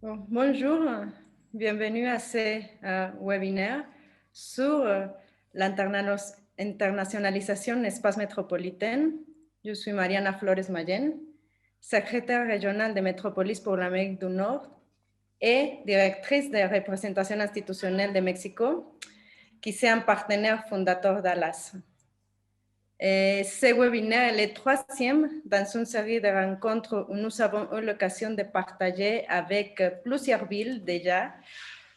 Bonjour, bienvenue à ce webinaire sur l'internationalisation espace métropolitain. Je suis Mariana Flores Mayen, secrétaire régionale de Métropolis pour l'Amérique du Nord et directrice de représentation institutionnelle de Mexico, qui est un partenaire fondateur d'ALAS. Ce webinaire est le troisième dans une série de rencontres où nous avons eu l'occasion de partager avec plusieurs villes déjà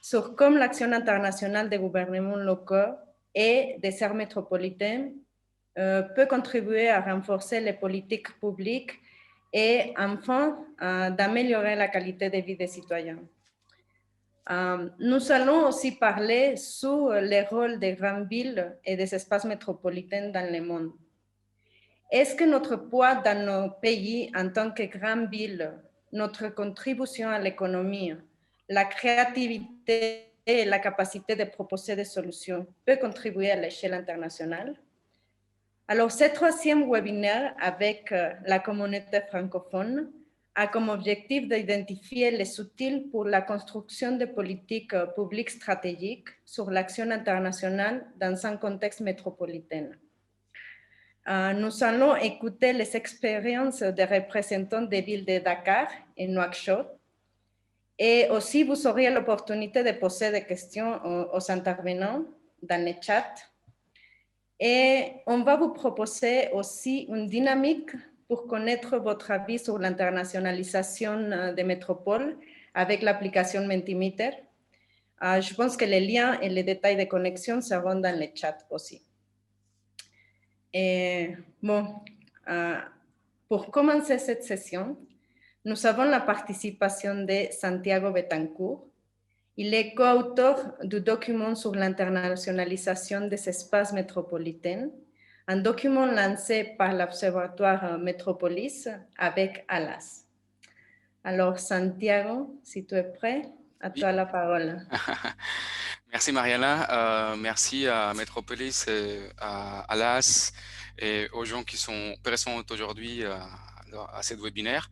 sur comment l'action internationale des gouvernements locaux et des aires métropolitaines peut contribuer à renforcer les politiques publiques et enfin d'améliorer la qualité de vie des citoyens. Nous allons aussi parler sur le rôle des grandes villes et des espaces métropolitains dans le monde. Est-ce que notre poids dans nos pays en tant que grande ville, notre contribution à l'économie, la créativité et la capacité de proposer des solutions peut contribuer à l'échelle internationale? Alors, ce troisième webinaire avec la communauté francophone a comme objectif d'identifier les outils pour la construction de politiques publiques stratégiques sur l'action internationale dans un contexte métropolitain. Nous allons écouter les expériences des représentants des villes de Dakar et Nouakchott. Et aussi, vous aurez l'opportunité de poser des questions aux intervenants dans le chat. Et on va vous proposer aussi une dynamique pour connaître votre avis sur l'internationalisation des métropoles avec l'application Mentimeter. Je pense que les liens et les détails de connexion seront dans le chat aussi. Et pour commencer cette session, nous avons la participation de Santiago Betancourt. Il est co-auteur du document sur l'internationalisation des espaces métropolitains, un document lancé par l'Observatoire Métropolis avec ALAS. Alors, Santiago, si tu es prêt, à toi la parole. Merci Mariana, merci à Metropolis, à Alas et aux gens qui sont présents aujourd'hui à cette webinaire.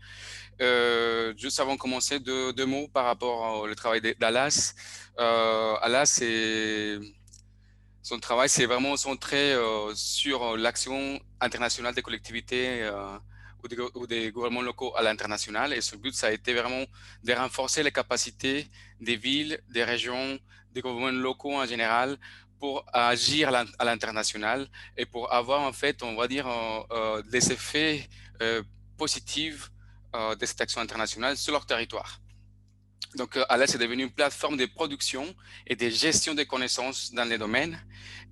Juste avant de commencer, deux mots par rapport au travail d'Alas. Alas, son travail, c'est vraiment centré sur l'action internationale des collectivités ou des gouvernements locaux à l'international. Et son but, ça a été vraiment de renforcer les capacités des villes, des régions, des gouvernements locaux en général pour agir à l'international et pour avoir, en fait, on va dire, des effets positifs de cette action internationale sur leur territoire. Donc, ALAS est devenu une plateforme de production et de gestion des connaissances dans les domaines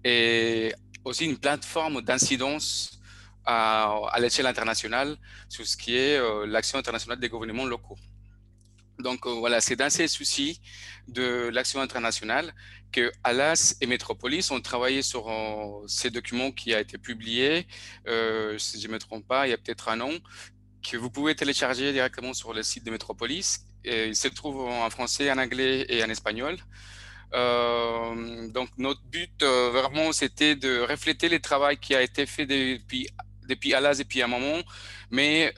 et aussi une plateforme d'incidence à l'échelle internationale sur ce qui est l'action internationale des gouvernements locaux. Donc voilà, c'est dans ces soucis de l'action internationale que ALAS et Metropolis ont travaillé sur ces documents qui a été publié, si je ne me trompe pas, il y a peut-être un an, que vous pouvez télécharger directement sur le site de Metropolis. Et il se trouve en français, en anglais et en espagnol. Donc notre but vraiment c'était de refléter le travail qui a été fait depuis Alas depuis un moment, mais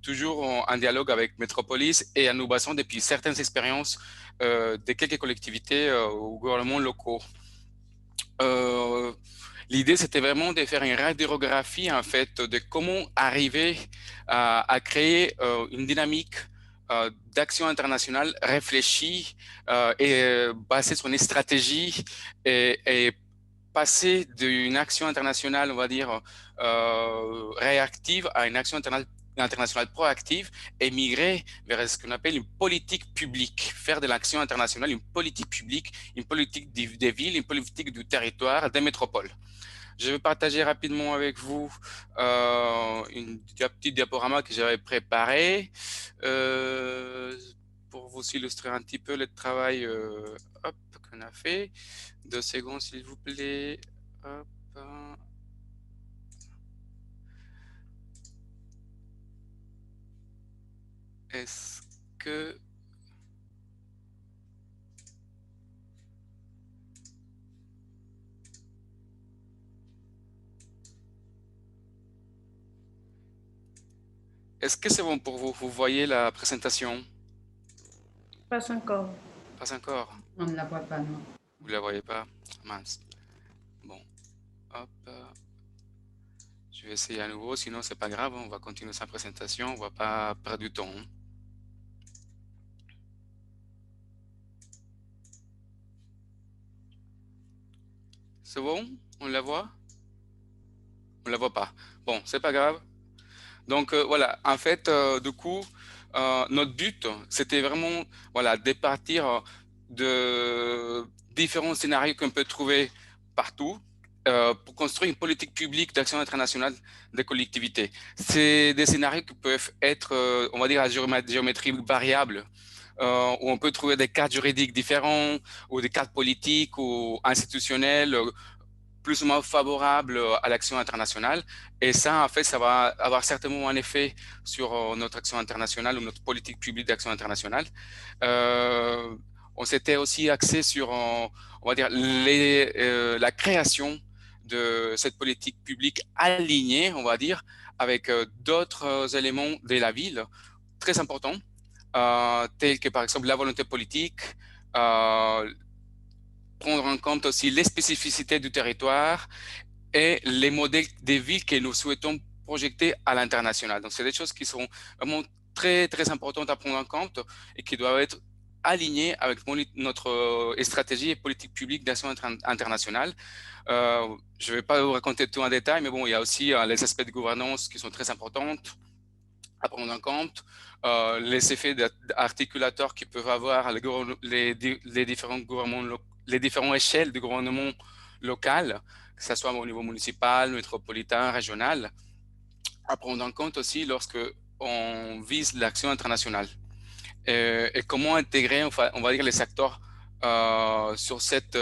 toujours en dialogue avec Metropolis et en nous basant depuis certaines expériences de quelques collectivités ou gouvernements locaux. L'idée, c'était vraiment de faire une radiographie, en fait, de comment arriver à créer une dynamique d'action internationale réfléchie et basée sur une stratégie et passer d'une action internationale, on va dire, réactive à une action internationale proactive et migrer vers ce qu'on appelle une politique publique, faire de l'action internationale une politique publique, une politique des villes, une politique du territoire, des métropoles. Je vais partager rapidement avec vous une petite diaporama que j'avais préparée pour vous illustrer un petit peu le travail qu'on a fait. 2 secondes, s'il vous plaît. Hop. Est-ce que... Est-ce que c'est bon pour vous? Vous voyez la présentation? Pas encore. Pas encore. On ne la voit pas, non. Vous ne la voyez pas? Mince. Bon, hop. Je vais essayer à nouveau, sinon c'est pas grave, on va continuer sa présentation, on va pas perdre du temps. C'est bon? On la voit? On la voit pas. Bon, c'est pas grave. Donc voilà, en fait, du coup, notre but, c'était vraiment voilà, de partir de différents scénarios qu'on peut trouver partout pour construire une politique publique d'action internationale des collectivités. C'est des scénarios qui peuvent être, on va dire, à géométrie variable, où on peut trouver des cadres juridiques différents ou des cadres politiques ou institutionnels plus ou moins favorable à l'action internationale. Et ça, en fait, ça va avoir certainement un effet sur notre action internationale ou notre politique publique d'action internationale. On s'était aussi axé sur, on va dire, la création de cette politique publique alignée, on va dire, avec d'autres éléments de la ville très importants, tels que par exemple la volonté politique, prendre en compte aussi les spécificités du territoire et les modèles des villes que nous souhaitons projeter à l'international. Donc, c'est des choses qui sont vraiment très, très importantes à prendre en compte et qui doivent être alignées avec notre stratégie et politique publique d'action internationale. Je ne vais pas vous raconter tout en détail, mais bon, il y a aussi les aspects de gouvernance qui sont très importants à prendre en compte, les effets articulateurs qui peuvent avoir les différents gouvernements, les différentes échelles du gouvernement local, que ce soit au niveau municipal, métropolitain, régional, à prendre en compte aussi lorsque on vise l'action internationale. Et comment intégrer, on va dire, les acteurs sur cette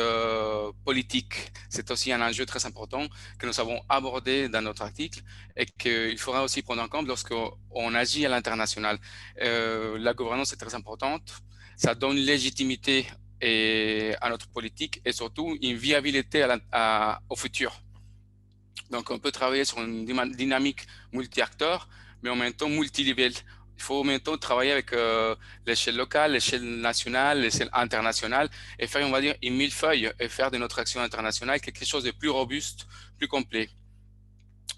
politique. C'est aussi un enjeu très important que nous avons abordé dans notre article et qu'il faudra aussi prendre en compte lorsqu'on agit à l'international. La gouvernance est très importante. Ça donne légitimité à notre politique et surtout une viabilité au futur. Donc, on peut travailler sur une dynamique multi-acteurs, mais en même temps multi-level. Il faut en même temps travailler avec l'échelle locale, l'échelle nationale, l'échelle internationale et faire, on va dire, une millefeuille et faire de notre action internationale quelque chose de plus robuste, plus complet.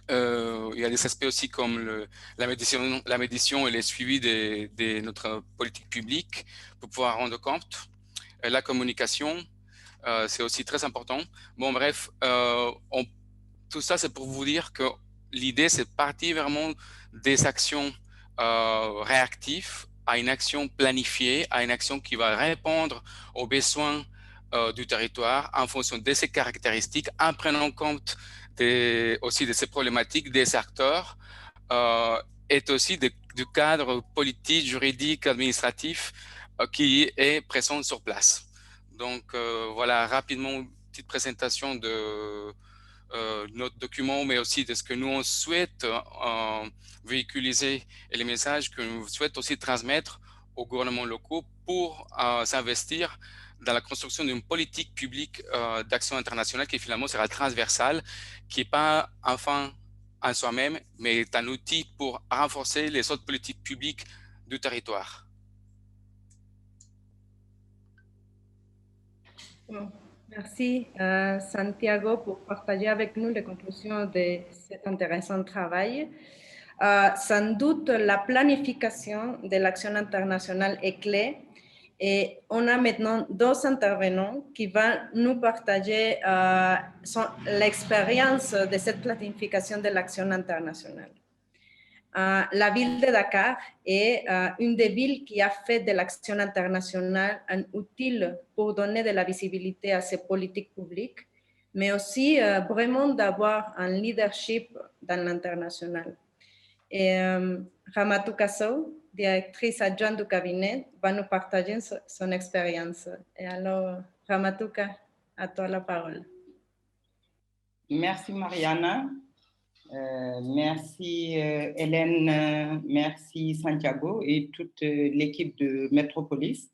Il y a des aspects aussi comme la médiation et le suivi de notre politique publique pour pouvoir rendre compte. La communication, c'est aussi très important. Bon, bref, tout ça, c'est pour vous dire que l'idée, c'est de partir vraiment des actions réactives à une action planifiée, à une action qui va répondre aux besoins du territoire en fonction de ses caractéristiques, en prenant compte aussi de ces problématiques des acteurs et aussi du cadre politique, juridique, administratif qui est présent sur place. Donc voilà, rapidement, une petite présentation de notre document, mais aussi de ce que nous on souhaite véhiculiser et les messages que nous souhaitons aussi transmettre aux gouvernements locaux pour s'investir dans la construction d'une politique publique d'action internationale qui finalement sera transversale, qui n'est pas enfin en soi-même, mais est un outil pour renforcer les autres politiques publiques du territoire. Bon, merci Santiago pour partager avec nous les conclusions de cet intéressant travail. Sans doute, la planification de l'action internationale est clé et on a maintenant deux intervenants qui vont nous partager l'expérience de cette planification de l'action internationale. La ville de Dakar est une des villes qui a fait de l'action internationale un outil pour donner de la visibilité à ses politiques publiques, mais aussi vraiment d'avoir un leadership dans l'international. Et Ramatou Kassou, directrice adjointe du cabinet, va nous partager son expérience. Et alors, Ramatouka, à toi la parole. Merci Mariana. Merci Hélène, merci Santiago et toute l'équipe de Métropolis.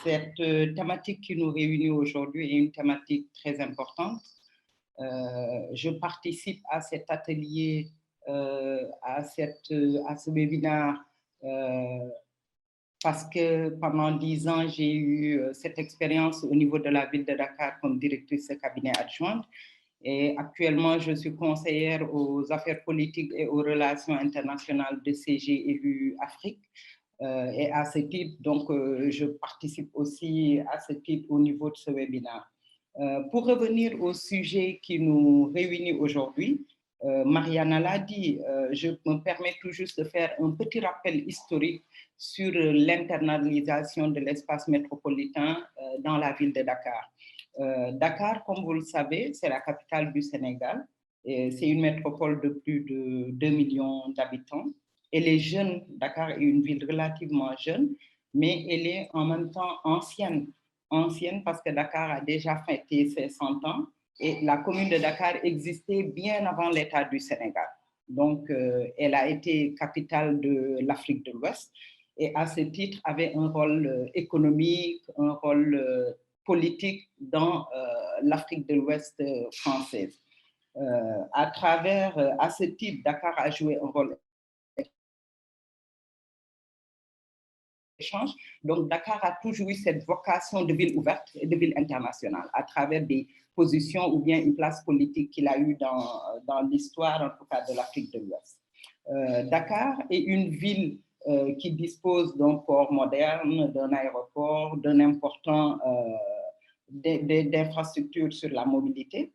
Cette thématique qui nous réunit aujourd'hui est une thématique très importante. Je participe à cet atelier, à ce webinaire parce que pendant 10 ans, j'ai eu cette expérience au niveau de la ville de Dakar comme directrice de cabinet adjointe. Et actuellement, je suis conseillère aux affaires politiques et aux relations internationales de CGEU Afrique. Et à ce titre, donc, je participe aussi à ce titre au niveau de ce webinaire. Pour revenir au sujet qui nous réunit aujourd'hui, Mariana l'a dit, je me permets tout juste de faire un petit rappel historique sur l'internalisation de l'espace métropolitain dans la ville de Dakar. Dakar, comme vous le savez, c'est la capitale du Sénégal. C'est une métropole de plus de 2 millions d'habitants. Elle est jeune, Dakar est une ville relativement jeune, mais elle est en même temps ancienne. Ancienne parce que Dakar a déjà fêté ses 100 ans et la commune de Dakar existait bien avant l'État du Sénégal. Donc, elle a été capitale de l'Afrique de l'Ouest et à ce titre avait un rôle économique, un rôle politique dans l'Afrique de l'Ouest française. À ce titre, Dakar a joué un rôle échange. Donc, Dakar a toujours eu cette vocation de ville ouverte et de ville internationale à travers des positions ou bien une place politique qu'il a eue dans l'histoire, en tout cas, de l'Afrique de l'Ouest. Dakar est une ville qui dispose d'un port moderne, d'un aéroport, d'un important d'infrastructures sur la mobilité,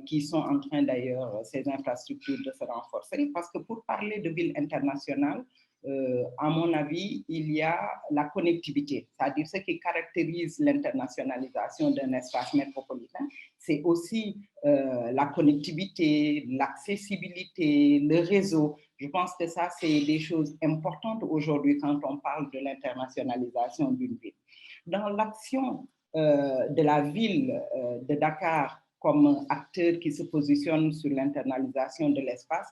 qui sont en train d'ailleurs, ces infrastructures, de se renforcer. Parce que pour parler de ville internationale, à mon avis, il y a la connectivité, c'est-à-dire ce qui caractérise l'internationalisation d'un espace métropolitain, c'est aussi la connectivité, l'accessibilité, le réseau. Je pense que ça, c'est des choses importantes aujourd'hui quand on parle de l'internationalisation d'une ville. Dans l'action de la ville de Dakar comme acteur qui se positionne sur l'internalisation de l'espace,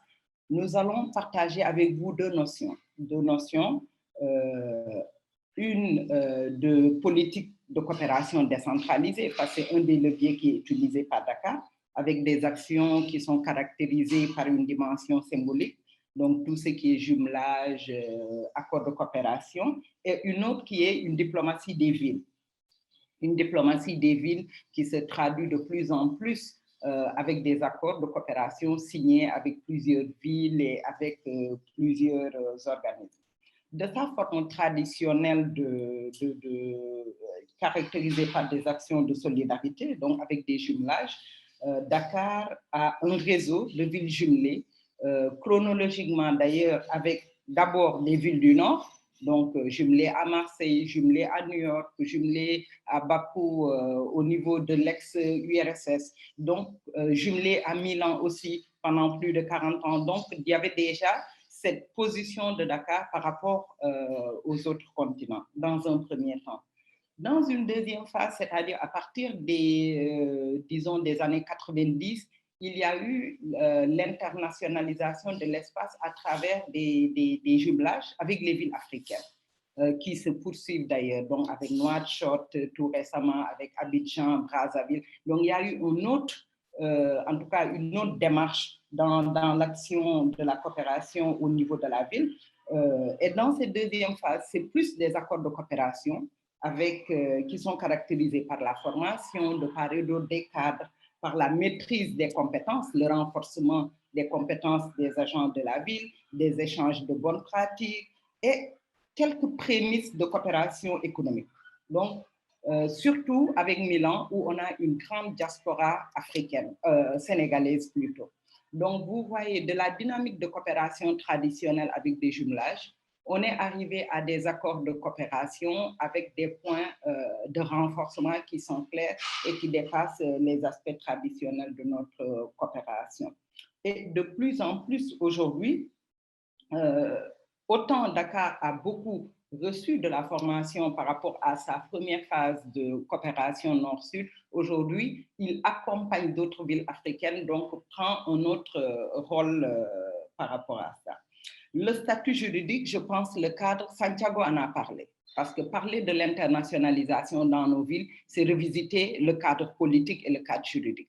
nous allons partager avec vous deux notions. Une de politique de coopération décentralisée, parce que c'est un des leviers qui est utilisé par Dakar, avec des actions qui sont caractérisées par une dimension symbolique, donc tout ce qui est jumelage, accord de coopération, et une autre qui est une diplomatie des villes. Une diplomatie des villes qui se traduit de plus en plus avec des accords de coopération signés avec plusieurs villes et avec plusieurs organismes. De sa forme traditionnelle caractérisée par des actions de solidarité, donc avec des jumelages, Dakar a un réseau de villes jumelées, chronologiquement d'ailleurs avec d'abord les villes du Nord, donc jumelé à Marseille, jumelé à New York, jumelé à Bakou au niveau de l'ex-URSS, donc jumelé à Milan aussi pendant plus de 40 ans. Donc il y avait déjà cette position de Dakar par rapport aux autres continents dans un premier temps. Dans une deuxième phase, c'est-à-dire à partir des, disons, des années 90, il y a eu l'internationalisation de l'espace à travers des jumelages avec les villes africaines, qui se poursuivent d'ailleurs, donc avec Nouakchott tout récemment, avec Abidjan, Brazzaville. Donc il y a eu une autre, en tout cas une autre démarche dans l'action de la coopération au niveau de la ville. Et dans cette deuxième phase, c'est plus des accords de coopération qui sont caractérisés par la formation de part et d'autre des cadres, par la maîtrise des compétences, le renforcement des compétences des agents de la ville, des échanges de bonnes pratiques et quelques prémices de coopération économique. Donc, surtout avec Milan, où on a une grande diaspora africaine, sénégalaise plutôt. Donc, vous voyez, de la dynamique de coopération traditionnelle avec des jumelages, on est arrivé à des accords de coopération avec des points de renforcement qui sont clairs et qui dépassent les aspects traditionnels de notre coopération. Et de plus en plus aujourd'hui, autant Dakar a beaucoup reçu de la formation par rapport à sa première phase de coopération nord-sud, aujourd'hui, il accompagne d'autres villes africaines, donc prend un autre rôle par rapport à ça. Le statut juridique, je pense, le cadre, Santiago en a parlé. Parce que parler de l'internationalisation dans nos villes, c'est revisiter le cadre politique et le cadre juridique.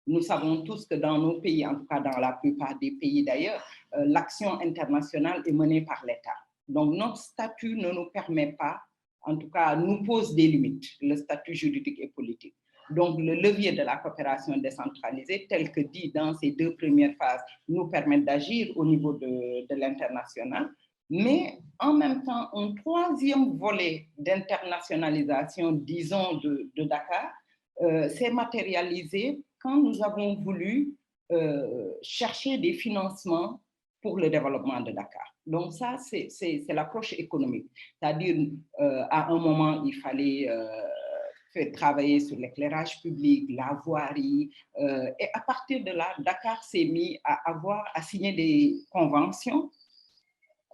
Nous savons tous que dans nos pays, en tout cas dans la plupart des pays d'ailleurs, l'action internationale est menée par l'État. Donc, notre statut ne nous permet pas, en tout cas, nous pose des limites, le statut juridique et politique. Donc, le levier de la coopération décentralisée, tel que dit dans ces 2 premières phases, nous permet d'agir au niveau de l'international. Mais en même temps, un troisième volet d'internationalisation, disons, de Dakar, s'est matérialisé quand nous avons voulu chercher des financements pour le développement de Dakar. Donc ça, c'est l'approche économique. C'est-à-dire, à un moment, il fallait travailler sur l'éclairage public, la voirie, et à partir de là, Dakar s'est mis à signer des conventions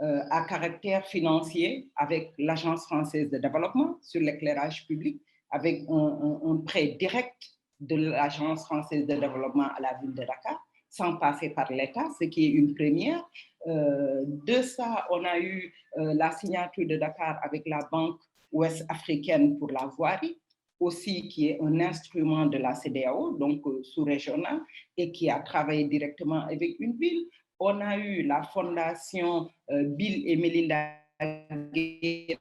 à caractère financier avec l'Agence française de développement sur l'éclairage public, avec un prêt direct de l'Agence française de développement à la ville de Dakar, sans passer par l'État, ce qui est une première. De ça, on a eu la signature de Dakar avec la Banque ouest-africaine pour la voirie, aussi qui est un instrument de la CEDEAO, donc sous-régional, et qui a travaillé directement avec une ville. On a eu la fondation Bill et Melinda Gates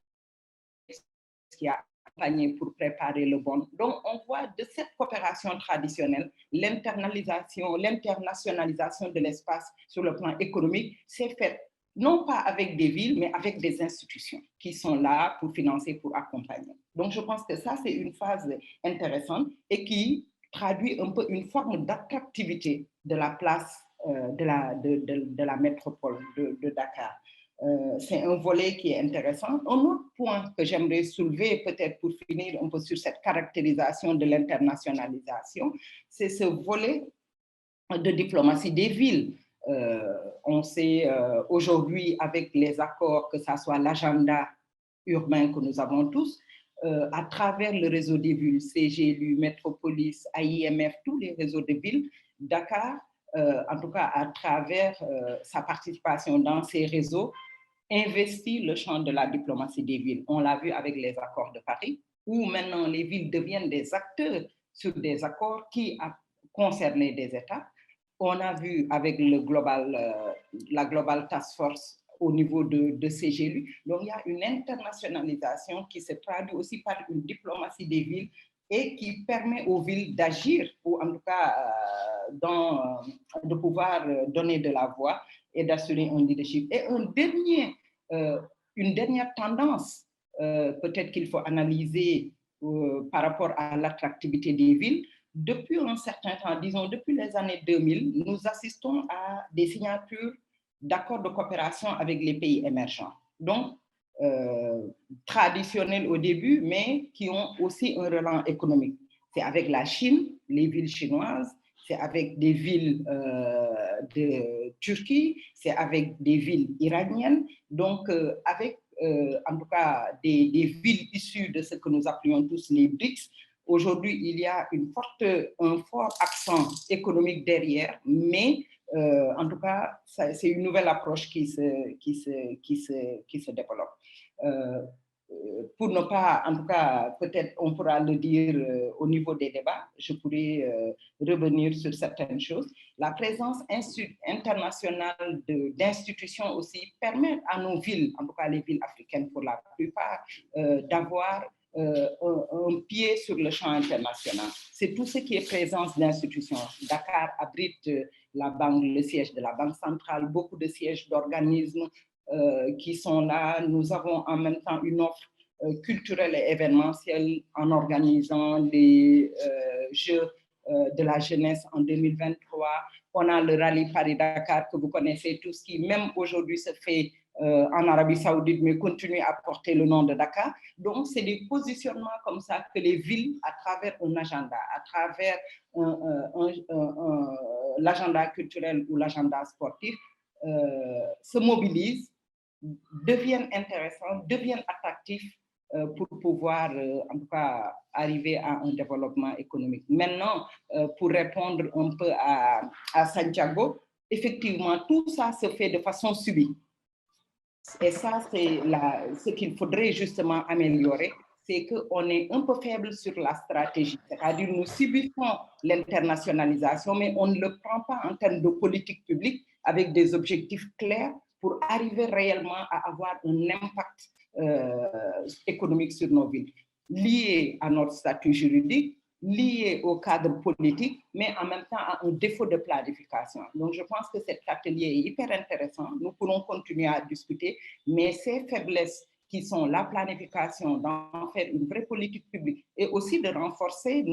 qui a accompagné pour préparer le bond. Donc, on voit de cette coopération traditionnelle, l'internationalisation de l'espace sur le plan économique s'est faite non pas avec des villes, mais avec des institutions qui sont là pour financer, pour accompagner. Donc, je pense que ça, c'est une phase intéressante et qui traduit un peu une forme d'attractivité de la place de la métropole de Dakar. C'est un volet qui est intéressant. Un autre point que j'aimerais soulever, peut-être pour finir un peu sur cette caractérisation de l'internationalisation, c'est ce volet de diplomatie des villes. On sait aujourd'hui avec les accords, que ce soit l'agenda urbain que nous avons tous, à travers le réseau des villes, CGLU, Métropolis, AIMF, tous les réseaux de villes, Dakar, en tout cas à travers sa participation dans ces réseaux, investit le champ de la diplomatie des villes. On l'a vu avec les accords de Paris, où maintenant les villes deviennent des acteurs sur des accords qui concernaient des États. On a vu avec la Global Task Force au niveau de CGLU. Donc, il y a une internationalisation qui se traduit aussi par une diplomatie des villes et qui permet aux villes d'agir, ou en tout cas de pouvoir donner de la voix et d'assurer un leadership. Et une dernière tendance, peut-être qu'il faut analyser par rapport à l'attractivité des villes. Depuis un certain temps, disons depuis les années 2000, nous assistons à des signatures d'accords de coopération avec les pays émergents. Donc, traditionnels au début, mais qui ont aussi un relent économique. C'est avec la Chine, les villes chinoises, c'est avec des villes de Turquie, c'est avec des villes iraniennes, donc avec en tout cas des villes issues de ce que nous appelons tous les BRICS. Aujourd'hui, il y a un fort accent économique derrière, mais en tout cas, c'est une nouvelle approche qui se développe. Pour ne pas, en tout cas, peut-être on pourra le dire au niveau des débats, je pourrais revenir sur certaines choses. La présence internationale d'institutions aussi permet à nos villes, en tout cas les villes africaines pour la plupart, d'avoir un pied sur le champ international. C'est tout ce qui est présence d'institutions. Dakar abrite le siège de la Banque centrale, beaucoup de sièges d'organismes qui sont là. Nous avons en même temps une offre culturelle et événementielle en organisant les Jeux de la jeunesse en 2023. On a le rallye Paris-Dakar que vous connaissez tous, qui même aujourd'hui se fait en Arabie Saoudite, mais continue à porter le nom de Dakar. Donc, c'est des positionnements comme ça que les villes, à travers un agenda, à travers l'agenda culturel ou l'agenda sportif, se mobilisent, deviennent intéressants, deviennent attractifs pour pouvoir, en tout cas, arriver à un développement économique. Maintenant, pour répondre un peu à Santiago, effectivement, tout ça se fait de façon subie. Et ça, c'est ce qu'il faudrait justement améliorer, c'est qu'on est un peu faible sur la stratégie. C'est-à-dire, nous subissons l'internationalisation, mais on ne le prend pas en termes de politique publique avec des objectifs clairs pour arriver réellement à avoir un impact économique sur nos villes, lié à notre statut juridique, lié au cadre politique, mais en même temps à un défaut de planification. Donc, je pense que cet atelier est hyper intéressant. Nous pourrons continuer à discuter, mais ces faiblesses qui sont la planification, d'en faire une vraie politique publique et aussi de renforcer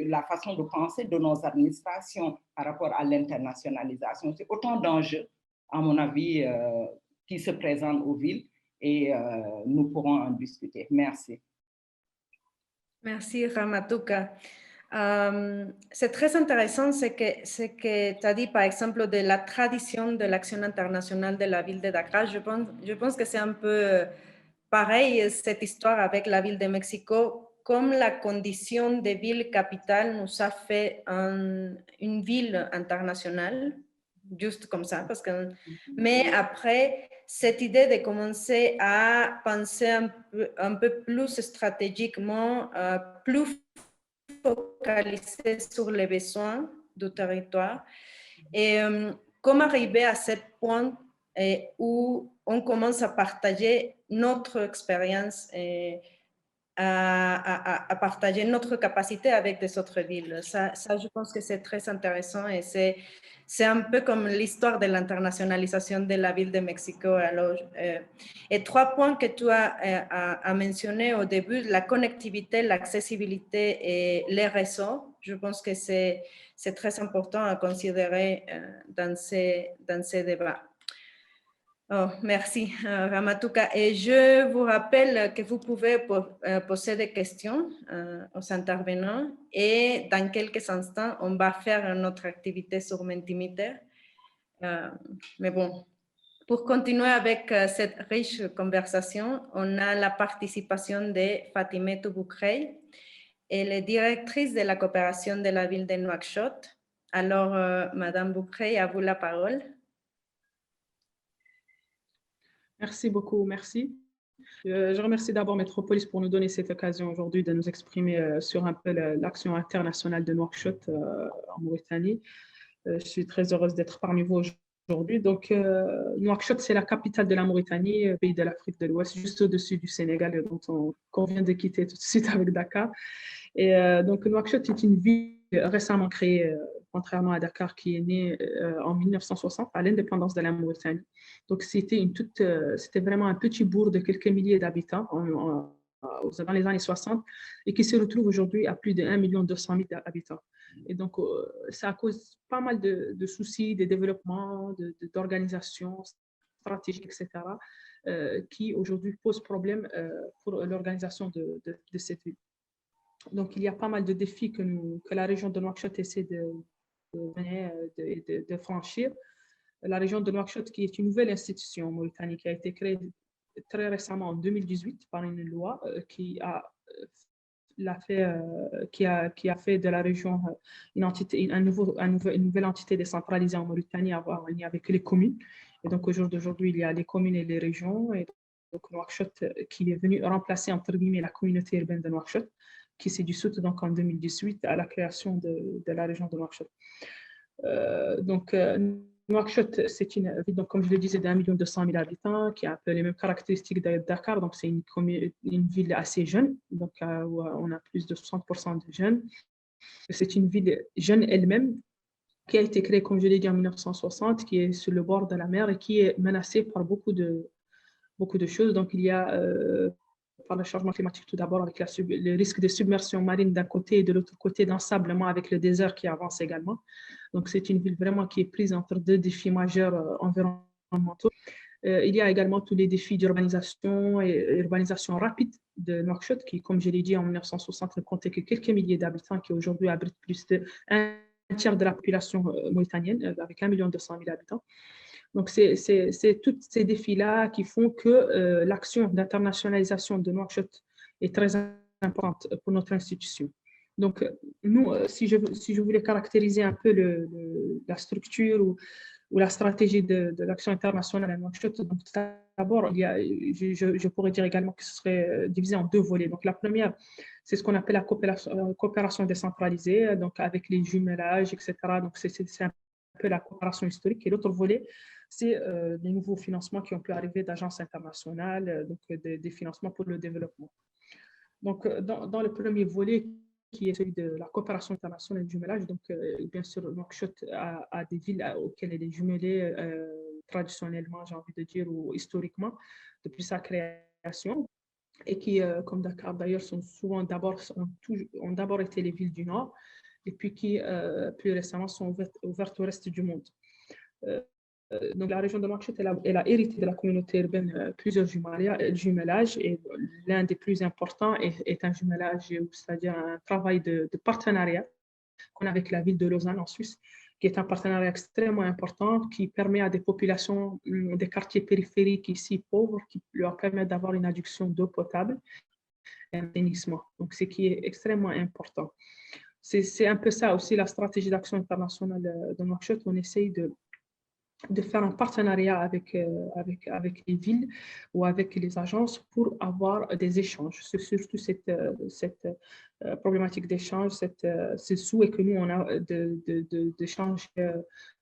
la façon de penser de nos administrations par rapport à l'internationalisation. C'est autant d'enjeux, à mon avis, qui se présentent aux villes et nous pourrons en discuter. Merci. Merci, Ramatuka. C'est très intéressant ce que tu as dit, par exemple, de la tradition de l'action internationale de la ville de Dakar. Je pense que c'est un peu pareil, cette histoire avec la ville de Mexico, comme la condition de ville capitale nous a fait une ville internationale, juste comme ça, mais après, cette idée de commencer à penser un peu plus stratégiquement, plus focalisé sur les besoins du territoire et comment arriver à ce point où on commence à partager notre expérience et à partager notre capacité avec des autres villes. Ça, je pense que c'est très intéressant et c'est un peu comme l'histoire de l'internationalisation de la ville de Mexico. Alors, et 3 points que tu as mentionnés au début, la connectivité, l'accessibilité et les réseaux, je pense que c'est très important à considérer dans ces débats. Oh, merci, Ramatuka. Et je vous rappelle que vous pouvez poser des questions aux intervenants et dans quelques instants, on va faire notre activité sur Mentimeter. Mais bon, pour continuer avec cette riche conversation, on a la participation de Fatimé Boukrey, elle est directrice de la coopération de la ville de Nouakchott. Alors, Madame Boukrey, à vous la parole. Merci beaucoup, merci. Je remercie d'abord Metropolis pour nous donner cette occasion aujourd'hui de nous exprimer sur un peu l'action internationale de Nouakchott en Mauritanie. Je suis très heureuse d'être parmi vous aujourd'hui. Donc, Nouakchott, c'est la capitale de la Mauritanie, pays de l'Afrique de l'Ouest, juste au-dessus du Sénégal, qu'on vient de quitter tout de suite avec Dakar. Et donc, Nouakchott est une ville récemment créée, contrairement à Dakar, qui est née en 1960, à l'indépendance de la Mauritanie. Donc, c'était vraiment un petit bourg de quelques milliers d'habitants dans les années 60 et qui se retrouve aujourd'hui à plus de 1 200 000 habitants. Et donc, ça cause pas mal de soucis de développement, d'organisation stratégique, etc., qui aujourd'hui posent problème pour l'organisation de cette ville. Donc, il y a pas mal de défis que la région de Nouakchott essaie de franchir. La région de Nouakchott, qui est une nouvelle institution en Mauritanie, qui a été créée très récemment en 2018 par une loi qui a fait de la région une nouvelle entité décentralisée en Mauritanie en lien avec les communes. Et donc, au jour d'aujourd'hui, il y a les communes et les régions. Et donc, Nouakchott, qui est venu remplacer, entre guillemets, la communauté urbaine de Nouakchott, qui s'est dissoute donc en 2018 à la création de la région de Nouakchott. Nouakchott, c'est une ville, donc, comme je le disais, d'1 200 000 habitants, qui a un peu les mêmes caractéristiques de Dakar. Donc, c'est une ville assez jeune, donc où on a plus de 60% de jeunes. C'est une ville jeune elle-même, qui a été créée, comme je l'ai dit, en 1960, qui est sur le bord de la mer et qui est menacée par beaucoup de choses. Donc, il y a par le changement climatique tout d'abord, avec le risque de submersion marine d'un côté et de l'autre côté d'ensablement avec le désert qui avance également. Donc, c'est une ville vraiment qui est prise entre 2 défis majeurs environnementaux. Il y a également tous les défis d'urbanisation et urbanisation rapide de Nouakchott, qui, comme je l'ai dit, en 1960, ne comptait que quelques milliers d'habitants, qui aujourd'hui abrite plus d'un tiers de la population mauritanienne, avec 1 200 000 habitants. Donc, c'est tous ces défis-là qui font que l'action d'internationalisation de Nouakchott est très importante pour notre institution. Donc, nous, si je voulais caractériser un peu la structure ou la stratégie de l'action internationale à Nouakchott, donc d'abord, je pourrais dire également que ce serait divisé en 2 volets. Donc, la première, c'est ce qu'on appelle la coopération décentralisée, donc avec les jumelages, etc. Donc, c'est un peu la coopération historique. Et l'autre volet, c'est les nouveaux financements qui ont pu arriver d'agences internationales, donc des financements pour le développement. Donc, dans le premier volet, qui est celui de la coopération internationale et du jumelage, donc bien sûr, Nouakchott a des villes auxquelles elle est jumelée traditionnellement, j'ai envie de dire, ou historiquement, depuis sa création, et qui, comme Dakar d'ailleurs, ont d'abord été les villes du Nord, et puis qui, plus récemment, sont ouvertes au reste du monde. Donc, la région de Nouakchott, elle a hérité de la communauté urbaine plusieurs jumelages, et l'un des plus importants est un jumelage, c'est-à-dire un travail de partenariat qu'on a avec la ville de Lausanne en Suisse, qui est un partenariat extrêmement important qui permet à des populations des quartiers périphériques ici pauvres, qui leur permettent d'avoir une adduction d'eau potable et un assainissement. Donc, ce qui est extrêmement important. C'est un peu ça aussi la stratégie d'action internationale de Nouakchott. On essaye de faire un partenariat avec les villes ou avec les agences pour avoir des échanges. C'est surtout cette problématique d'échange, ce souhait que nous, on a d'échange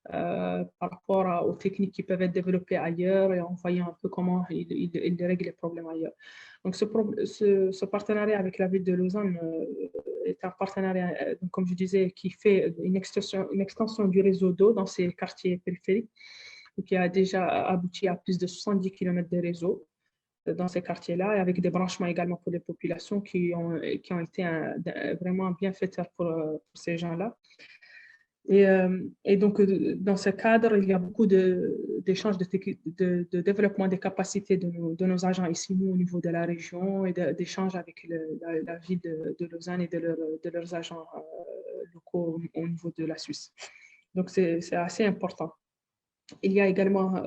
par rapport aux techniques qui peuvent être développées ailleurs et en voyant un peu comment ils règlent les problèmes ailleurs. Donc, ce partenariat avec la ville de Lausanne est un partenariat, comme je disais, qui fait une extension du réseau d'eau dans ces quartiers périphériques, qui a déjà abouti à plus de 70 km de réseau dans ces quartiers-là, et avec des branchements également pour les populations qui ont été vraiment bien faites pour ces gens-là. Et donc, dans ce cadre, il y a beaucoup d'échanges de développement des capacités de nos agents ici, nous, au niveau de la région, et d'échanges avec la ville de Lausanne et de leurs agents locaux au niveau de la Suisse. Donc, c'est assez important. Il y a également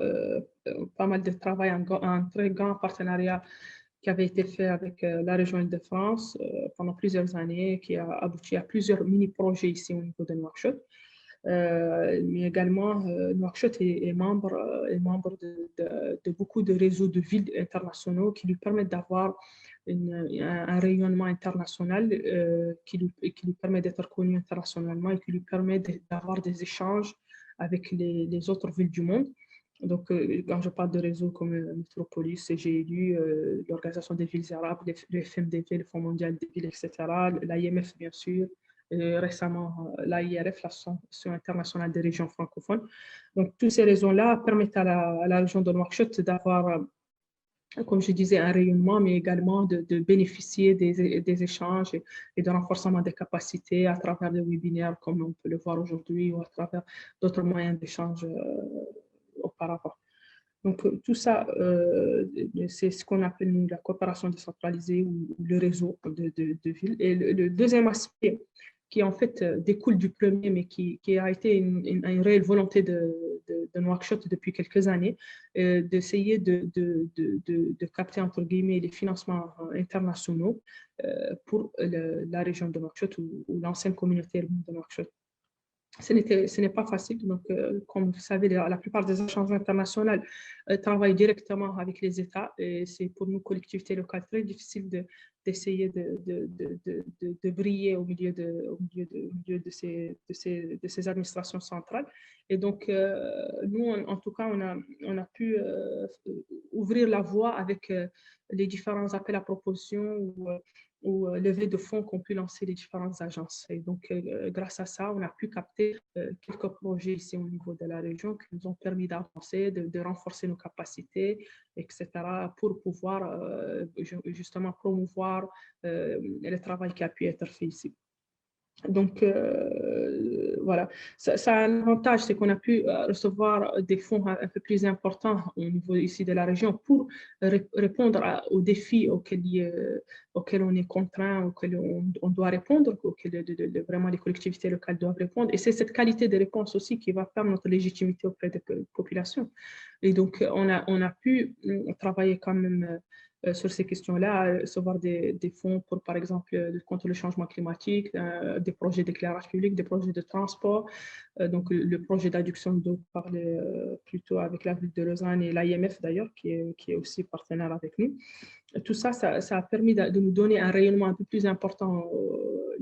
pas mal de travail, un très grand partenariat qui avait été fait avec la région Île-de-France pendant plusieurs années, qui a abouti à plusieurs mini-projets ici au niveau de Nouakchott. Mais également, Nouakchott est membre de beaucoup de réseaux de villes internationaux qui lui permettent d'avoir un rayonnement international qui lui permet d'être connu internationalement et qui lui permet d'avoir des échanges avec les autres villes du monde. Donc, quand je parle de réseaux comme Métropolis, CGLU, l'Organisation des villes arabes, le FMDV, le Fonds mondial des villes, etc., l'IMF, bien sûr, récemment l'AIRF, l'Association internationale des régions francophones. Donc, toutes ces raisons-là permettent à la région de Nouakchott d'avoir, comme je disais, un rayonnement, mais également de bénéficier des échanges et de renforcement des capacités à travers des webinaires, comme on peut le voir aujourd'hui, ou à travers d'autres moyens d'échange auparavant. Donc, tout ça, c'est ce qu'on appelle, nous, la coopération décentralisée ou le réseau de villes. Et le deuxième aspect qui, en fait, découle du premier, mais qui a été une réelle volonté de Nouakchott depuis quelques années, d'essayer de capter, entre guillemets, les financements internationaux pour la région de Nouakchott ou l'ancienne communauté urbaine de Nouakchott. Ce n'est pas facile. Donc, comme vous savez, la plupart des agences internationales travaillent directement avec les États, et c'est pour nous, collectivités locales, très difficile d'essayer de briller au milieu de ces administrations centrales. Et donc, nous, en tout cas, on a pu ouvrir la voie avec les différents appels à propositions ou levée de fonds qu'ont pu lancer les différentes agences. Et donc, grâce à ça, on a pu capter quelques projets ici au niveau de la région qui nous ont permis d'avancer, de renforcer nos capacités, etc., pour pouvoir justement promouvoir le travail qui a pu être fait ici. Donc, voilà. Ça a un avantage, c'est qu'on a pu recevoir des fonds un peu plus importants au niveau ici de la région pour répondre aux défis auxquels on est contraint, auxquels on doit répondre, auxquels vraiment les collectivités locales doivent répondre. Et c'est cette qualité de réponse aussi qui va faire notre légitimité auprès des populations. Et donc, on a pu travailler quand même sur ces questions-là, recevoir des fonds pour, par exemple, contre le changement climatique, des projets d'éclairage public, des projets de transport, Donc, le projet d'adduction d'eau parlait plutôt avec la ville de Lausanne et l'IMF d'ailleurs, qui est aussi partenaire avec nous. Tout ça, ça a permis de nous donner un rayonnement un peu plus important au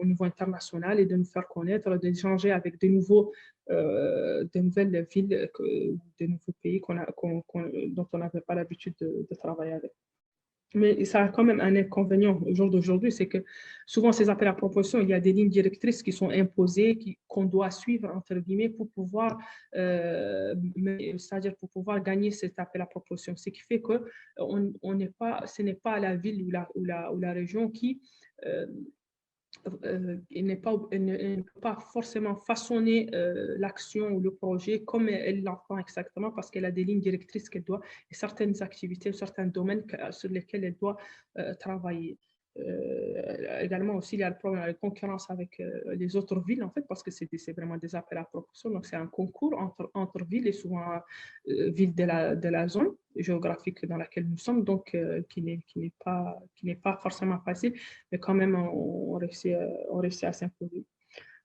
niveau international et de nous faire connaître, d'échanger avec de nouvelles villes, de nouveaux pays dont on n'avait pas l'habitude de travailler avec. Mais ça a quand même un inconvénient au jour d'aujourd'hui, c'est que souvent ces appels à proposition, il y a des lignes directrices qui sont imposées, qu'on doit suivre, entre guillemets, pour pouvoir, c'est-à-dire pour pouvoir gagner cet appel à proposition. Ce qui fait que ce n'est pas la ville ou la région qui elle ne peut pas forcément façonner l'action ou le projet comme elle l'entend exactement parce qu'elle a des lignes directrices qu'elle doit et certaines activités, certains domaines sur lesquels elle doit travailler. Également aussi, il y a le problème de la concurrence avec les autres villes, en fait, parce que c'est vraiment des appels à proposition. Donc, c'est un concours entre villes et souvent villes de la zone géographique dans laquelle nous sommes, donc qui n'est pas forcément facile, mais quand même, on réussit à s'imposer.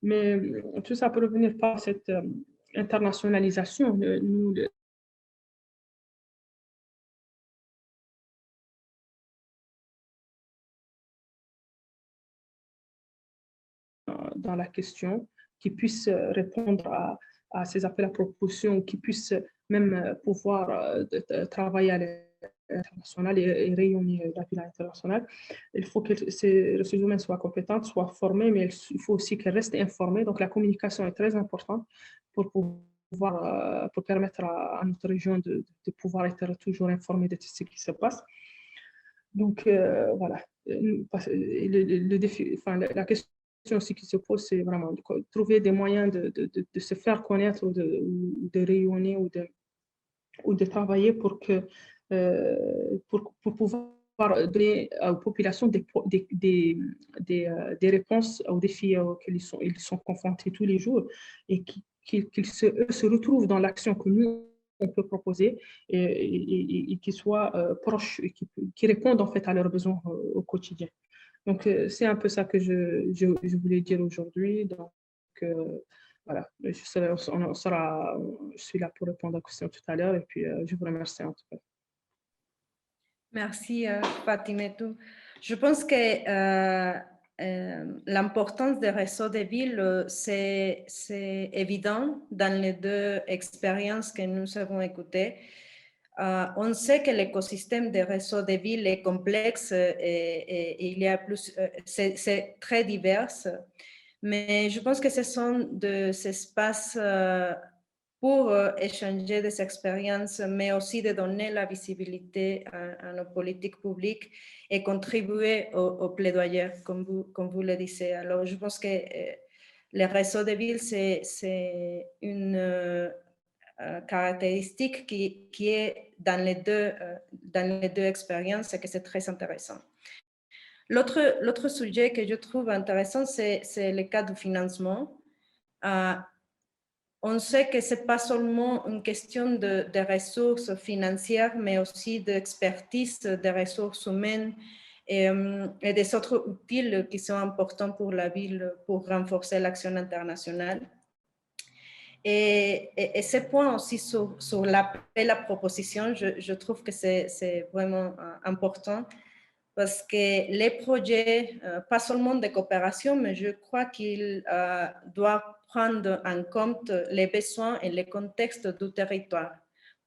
Mais tout ça pour revenir par cette internationalisation, nous, dans la question, qui puisse répondre à ces appels à proposition, qui puisse même pouvoir travailler à l'international et rayonner la ville internationale. Il faut que ces ressources humaines soient compétentes, soient formées, mais il faut aussi qu'elles restent informées. Donc la communication est très importante pour permettre à notre région de pouvoir être toujours informée de ce qui se passe. Donc voilà, le défi, enfin, la question aussi qui se pose, c'est vraiment de trouver des moyens de se faire connaître ou de rayonner ou de travailler pour pouvoir donner aux populations des réponses aux défis auxquels ils sont confrontés tous les jours et qu'ils se retrouvent dans l'action que nous, on peut proposer et qu'ils soient proches et qui répondent en fait à leurs besoins au quotidien. Donc, c'est un peu ça que je voulais dire aujourd'hui. Donc, voilà, je suis là pour répondre à la question tout à l'heure et puis je vous remercie en tout cas. Merci, Fatimetou. Je pense que l'importance des réseaux de villes, c'est évident dans les deux expériences que nous avons écoutées. On sait que l'écosystème des réseaux de villes est complexe et il y a c'est très divers, mais je pense que ce sont des espaces pour échanger des expériences, mais aussi de donner la visibilité à nos politiques publiques et contribuer au plaidoyer, comme vous le disiez. Alors, je pense que les réseaux de villes, c'est une caractéristique qui est dans les deux expériences et que c'est très intéressant. L'autre sujet que je trouve intéressant, c'est le cas du financement. On sait que ce n'est pas seulement une question de ressources financières, mais aussi d'expertise, de ressources humaines et des autres outils qui sont importants pour la ville pour renforcer l'action internationale. Et ce point aussi sur l'appel à proposition, je trouve que c'est vraiment important parce que les projets, pas seulement de coopération, mais je crois qu'ils doivent prendre en compte les besoins et les contextes du territoire,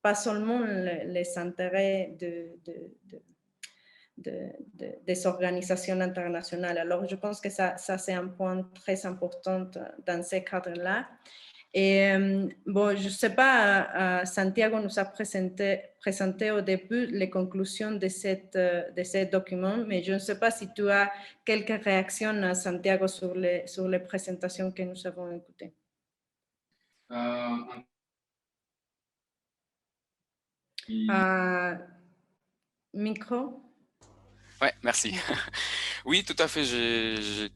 pas seulement les intérêts des organisations internationales. Alors, je pense que ça c'est un point très important dans ces cadres-là. Et bon, je ne sais pas, Santiago nous a présenté au début les conclusions de ce document, mais je ne sais pas si tu as quelques réactions, Santiago, sur les présentations que nous avons écoutées. Micro. Ouais, merci. Oui, tout à fait. J'ai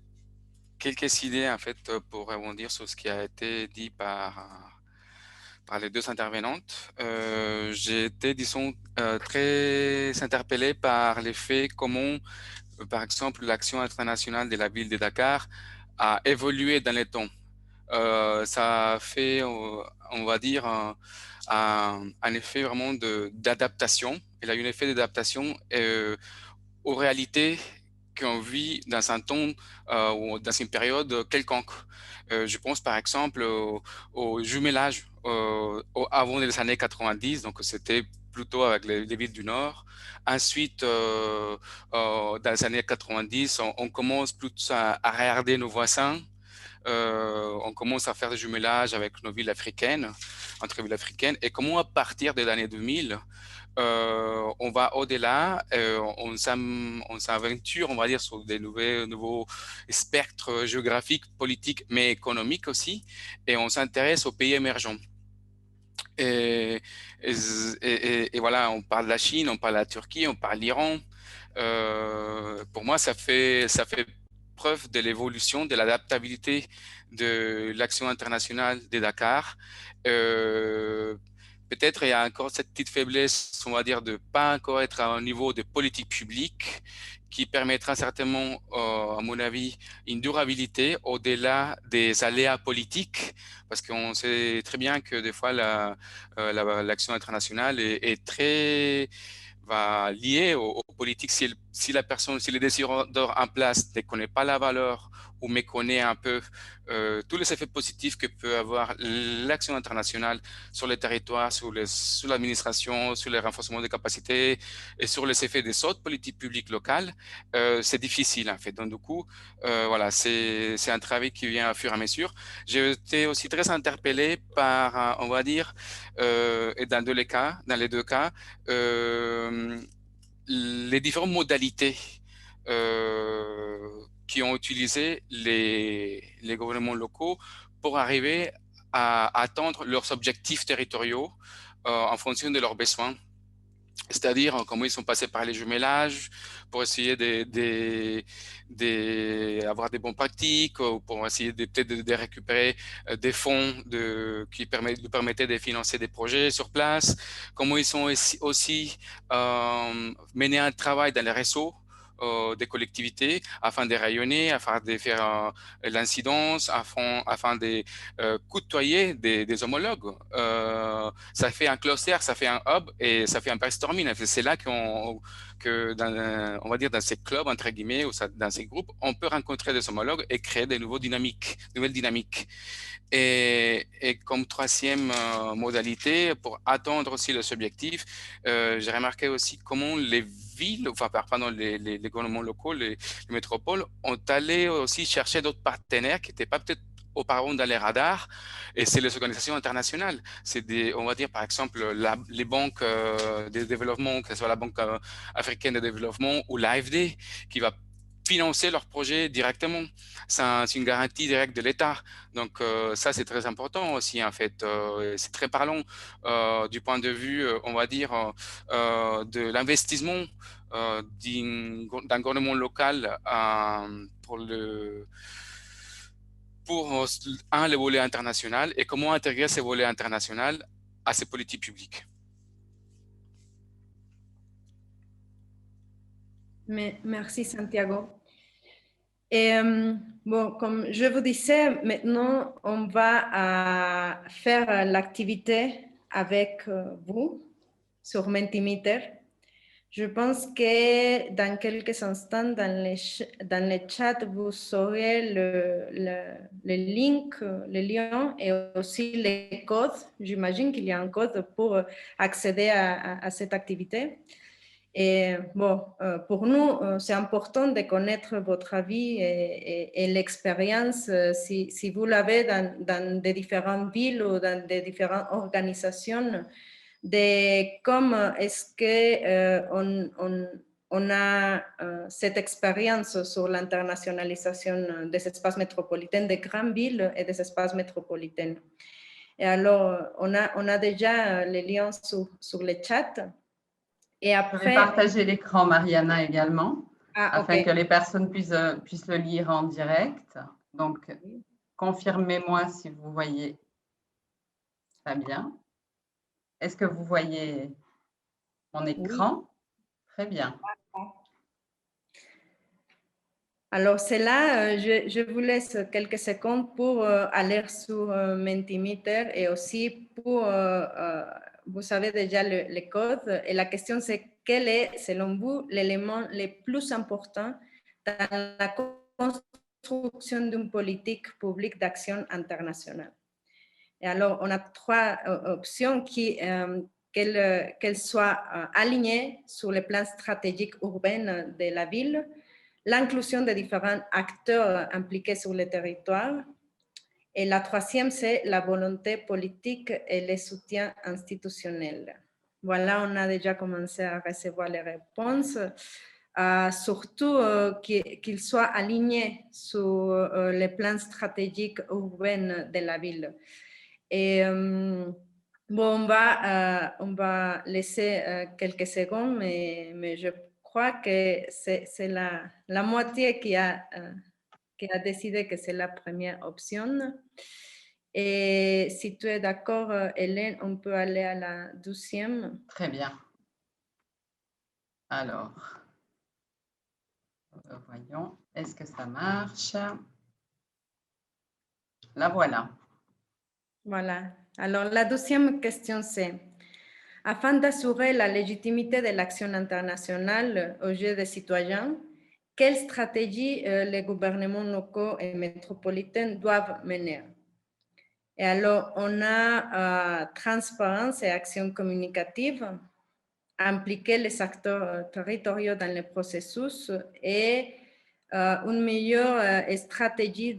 quelques idées en fait pour rebondir sur ce qui a été dit par les deux intervenantes. J'ai été, disons, très interpellé par les faits comment, par exemple, l'action internationale de la ville de Dakar a évolué dans les temps. ça fait, on va dire, un effet vraiment d'adaptation. Il a eu un effet d'adaptation aux réalités qu'on vit dans un temps ou dans une période quelconque. Je pense par exemple au jumelage avant les années 90, donc c'était plutôt avec les villes du Nord. Ensuite, dans les années 90, on commence plus à regarder nos voisins. On commence à faire des jumelages avec nos villes africaines, entre villes africaines, et comment à partir des années 2000, on va au-delà, on s'aventure, on va dire, sur des nouveaux spectres géographiques, politiques, mais économiques aussi, et on s'intéresse aux pays émergents. Et, et voilà, on parle de la Chine, on parle de la Turquie, on parle de l'Iran. Pour moi, ça fait preuve de l'évolution, de l'adaptabilité de l'action internationale de Dakar. Peut-être il y a encore cette petite faiblesse, on va dire, de pas encore être à un niveau de politique publique qui permettra certainement, à mon avis, une durabilité au-delà des aléas politiques, parce qu'on sait très bien que des fois l'action internationale est très liée aux politiques. Si la personne, si le décideur en place ne connaît pas la valeur ou méconnaît un peu tous les effets positifs que peut avoir l'action internationale sur les territoires, sur l'administration, sur le renforcement des capacités et sur les effets des autres politiques publiques locales, c'est difficile en fait. Donc du coup, voilà, c'est un travail qui vient à fur et à mesure. J'ai été aussi très interpellé par, on va dire, et dans les deux cas, les différentes modalités qui ont utilisé les gouvernements locaux pour arriver à atteindre leurs objectifs territoriaux en fonction de leurs besoins. C'est-à-dire comment ils sont passés par les jumelages pour essayer d'avoir des bonnes pratiques, ou pour essayer peut-être de récupérer des fonds qui permettaient de financer des projets sur place, comment ils sont aussi mené un travail dans les réseaux des collectivités afin de rayonner, afin de faire l'incidence, afin de côtoyer des homologues. Ça fait un cluster, ça fait un hub et ça fait un brainstorming. C'est là on va dire dans ces clubs, entre guillemets, ou dans ces groupes, on peut rencontrer des homologues et créer des nouvelles dynamiques. Et comme troisième modalité, pour atteindre aussi les objectifs, j'ai remarqué aussi comment les villes, les gouvernements locaux, les métropoles, ont allé aussi chercher d'autres partenaires qui n'étaient pas peut-être auparavant dans les radars, et c'est les organisations internationales. C'est on va dire par exemple les banques de développement, que ce soit la Banque africaine de développement ou l'AFD, qui va financer leurs projets directement. C'est une garantie directe de l'État. Donc ça, c'est très important aussi, en fait. C'est très parlant du point de vue, on va dire, de l'investissement d'un gouvernement local pour le volet international et comment intégrer ces volets internationaux à ces politiques publiques. Merci Santiago. Et bon, comme je vous disais, maintenant on va faire l'activité avec vous sur Mentimeter. Je pense que dans quelques instants, dans le chat, vous aurez le link, le lien et aussi les codes. J'imagine qu'il y a un code pour accéder à cette activité. Et bon, pour nous, c'est important de connaître votre avis et l'expérience, si vous l'avez dans des différentes villes ou dans des différentes organisations, de comment est-ce qu'on a cette expérience sur l'internationalisation des espaces métropolitains, des grandes villes et des espaces métropolitains. Et alors, on a déjà les liens sur le chat. Et après, je vais partager l'écran, Mariana, également, afin okay, que les personnes puissent le lire en direct. Donc, confirmez-moi si vous voyez très bien. Est-ce que vous voyez mon écran? Oui. Très bien. Alors, c'est là, je vous laisse quelques secondes pour aller sur Mentimeter et aussi pour, vous savez déjà le code. Et la question, c'est quel est, selon vous, l'élément le plus important dans la construction d'une politique publique d'action internationale? Et alors, on a trois options qu'elles soient alignées sur le plan stratégique urbain de la ville, l'inclusion de différents acteurs impliqués sur le territoire. Et la troisième, c'est la volonté politique et le soutien institutionnel. Voilà, on a déjà commencé à recevoir les réponses. Surtout qu'ils soient alignés sur le plan stratégique urbain de la ville. Et bon, on va laisser quelques secondes, mais je crois que c'est la moitié qui a décidé que c'est la première option. Et si tu es d'accord, Hélène, on peut aller à la deuxième. Très bien. Alors, voyons, est-ce que ça marche? La voilà. Voilà. Alors, la deuxième question, c'est, afin d'assurer la légitimité de l'action internationale aux yeux des citoyens, quelle stratégie les gouvernements locaux et métropolitains doivent mener? Et alors, on a transparence et action communicative, impliquer les acteurs territoriaux dans le processus et une meilleure stratégie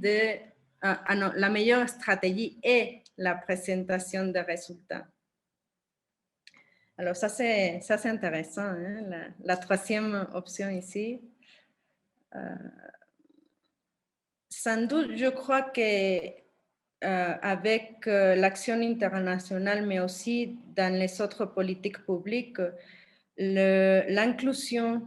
non, la meilleure stratégie est la présentation des résultats. Alors, ça c'est intéressant, hein, la troisième option ici. Sans doute, je crois que avec l'action internationale, mais aussi dans les autres politiques publiques, l'inclusion,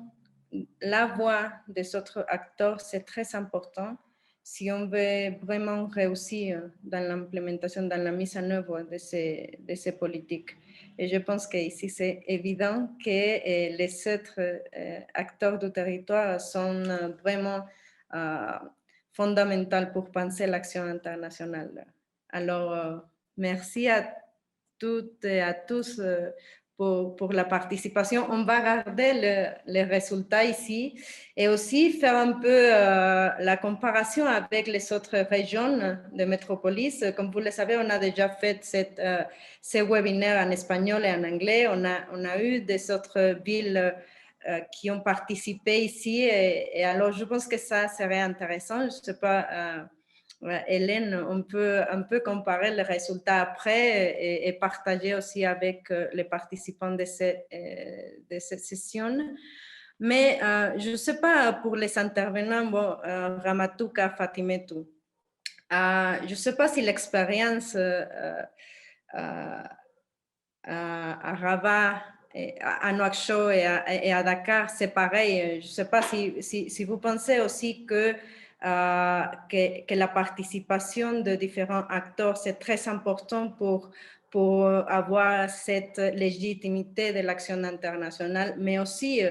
la voix des autres acteurs, c'est très important si on veut vraiment réussir dans l'implémentation, dans la mise en œuvre de ces politiques. Et je pense qu'ici, c'est évident que les autres acteurs du territoire sont vraiment fondamentaux pour penser l'action internationale. Alors, merci à toutes et à tous pour la participation. On va regarder les résultats ici et aussi faire un peu la comparaison avec les autres régions de métropolis. Comme vous le savez, on a déjà fait ces webinaires en espagnol et en anglais. On a eu des autres villes qui ont participé ici et alors je pense que ça serait intéressant. Je ne sais pas, Hélène, on peut un peu comparer les résultats après et partager aussi avec les participants de cette session. Mais je ne sais pas pour les intervenants, bon, Ramatouka, Fatimetou, je ne sais pas si l'expérience à Rabat, à Nouakchott et à Dakar, c'est pareil. Je ne sais pas si vous pensez aussi que la participation de différents acteurs, c'est très important pour avoir cette légitimité de l'action internationale, mais aussi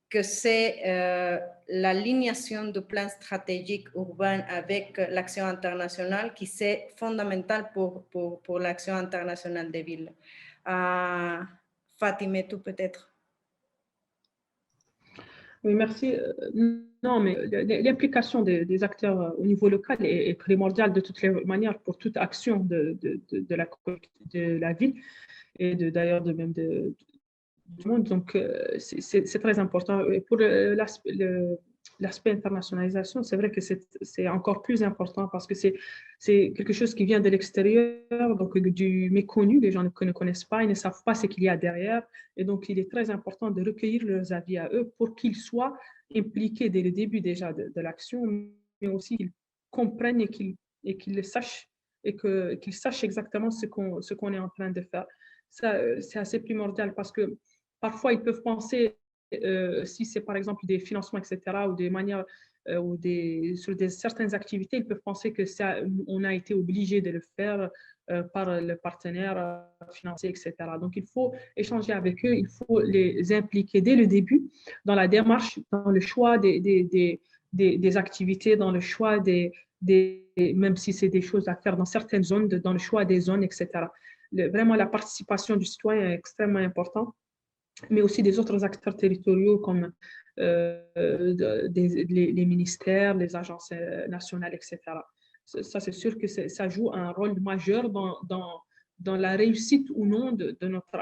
que c'est l'alignation du plan stratégique urbain avec l'action internationale qui c'est fondamental pour l'action internationale des villes. Fatimetou, peut-être. Oui, merci. Non, mais l'implication des acteurs au niveau local est primordiale de toutes les manières pour toute action de la ville et d'ailleurs même du monde. Donc, c'est très important. Et pour l'aspect internationalisation, c'est vrai que c'est encore plus important parce que c'est quelque chose qui vient de l'extérieur, donc du méconnu. Les gens ne connaissent pas, ils ne savent pas ce qu'il y a derrière. Et donc, il est très important de recueillir leurs avis à eux pour qu'ils soient impliqués dès le début déjà de l'action, mais aussi qu'ils comprennent et qu'ils le sachent et qu'ils sachent exactement ce qu'on est en train de faire. Ça, c'est assez primordial parce que parfois, ils peuvent penser, si c'est par exemple des financements, etc., ou des manières, ou sur certaines activités, ils peuvent penser que on a été obligé de le faire par le partenaire financier, etc. Donc, il faut échanger avec eux, il faut les impliquer dès le début dans la démarche, dans le choix des des activités, dans le choix même si c'est des choses à faire dans certaines zones, dans le choix des zones, etc. Vraiment, la participation du citoyen est extrêmement importante, mais aussi des autres acteurs territoriaux comme les ministères, les agences nationales, etc. Ça, c'est sûr que ça joue un rôle majeur dans la réussite ou non de notre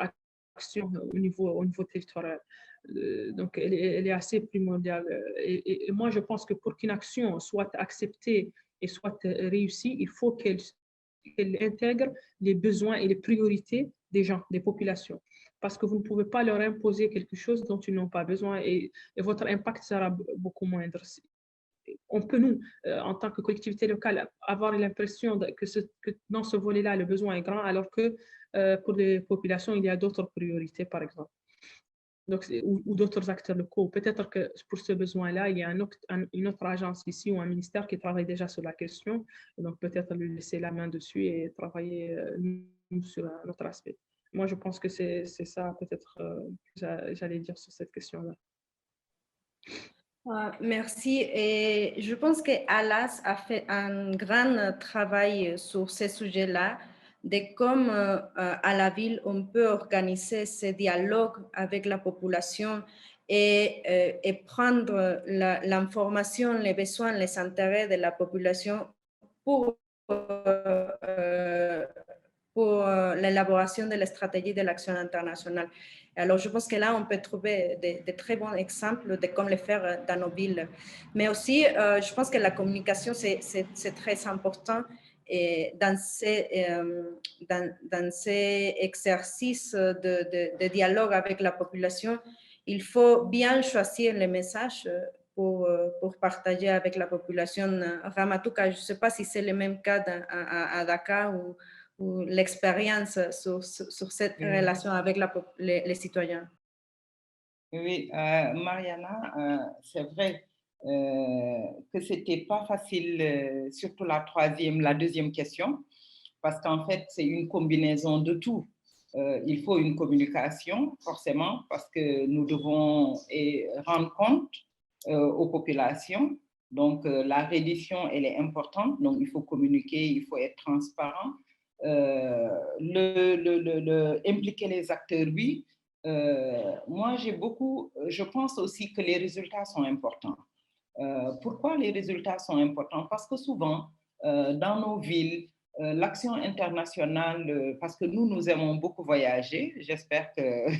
action au niveau territorial. Donc, elle est assez primordiale. Et moi, je pense que pour qu'une action soit acceptée et soit réussie, il faut qu'elle intègre les besoins et les priorités des gens, des populations. Parce que vous ne pouvez pas leur imposer quelque chose dont ils n'ont pas besoin et votre impact sera beaucoup moindre. On peut, nous, en tant que collectivité locale, avoir l'impression que dans ce volet-là, le besoin est grand, alors que pour les populations, il y a d'autres priorités, par exemple. Donc, ou d'autres acteurs locaux. Peut-être que pour ce besoin-là, il y a une autre agence ici ou un ministère qui travaille déjà sur la question. Donc, peut-être lui laisser la main dessus et travailler sur un autre aspect. Moi, je pense que c'est ça, peut-être, que j'allais dire sur cette question-là. Merci. Et je pense qu'Alas a fait un grand travail sur ces sujets-là, de comment à la ville on peut organiser ce dialogue avec la population et prendre l'information, les besoins, les intérêts de la population pour l'élaboration de la stratégie de l'action internationale. Alors, je pense que là, on peut trouver de très bons exemples de comment le faire dans nos villes. Mais aussi, je pense que la communication, c'est très important et dans ces exercices de dialogue avec la population. Il faut bien choisir les messages pour partager avec la population. Ramatouka, je ne sais pas si c'est le même cas à Dakar ou l'expérience sur cette relation avec les citoyens. Oui, Mariana, c'est vrai que ce n'était pas facile, surtout la deuxième question, parce qu'en fait, c'est une combinaison de tout. Il faut une communication, forcément, parce que nous devons rendre compte aux populations. Donc, la reddition, elle est importante, donc il faut communiquer, il faut être transparent. Impliquer les acteurs, oui. Moi, je pense aussi que les résultats sont importants. Pourquoi les résultats sont importants? Parce que souvent, dans nos villes, l'action internationale, parce que nous aimons beaucoup voyager, j'espère que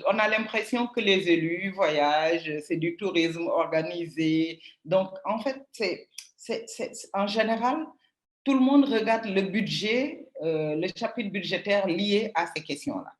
on a l'impression que les élus voyagent, c'est du tourisme organisé. Donc, en fait, en général, tout le monde regarde le budget, le chapitre budgétaire lié à ces questions-là.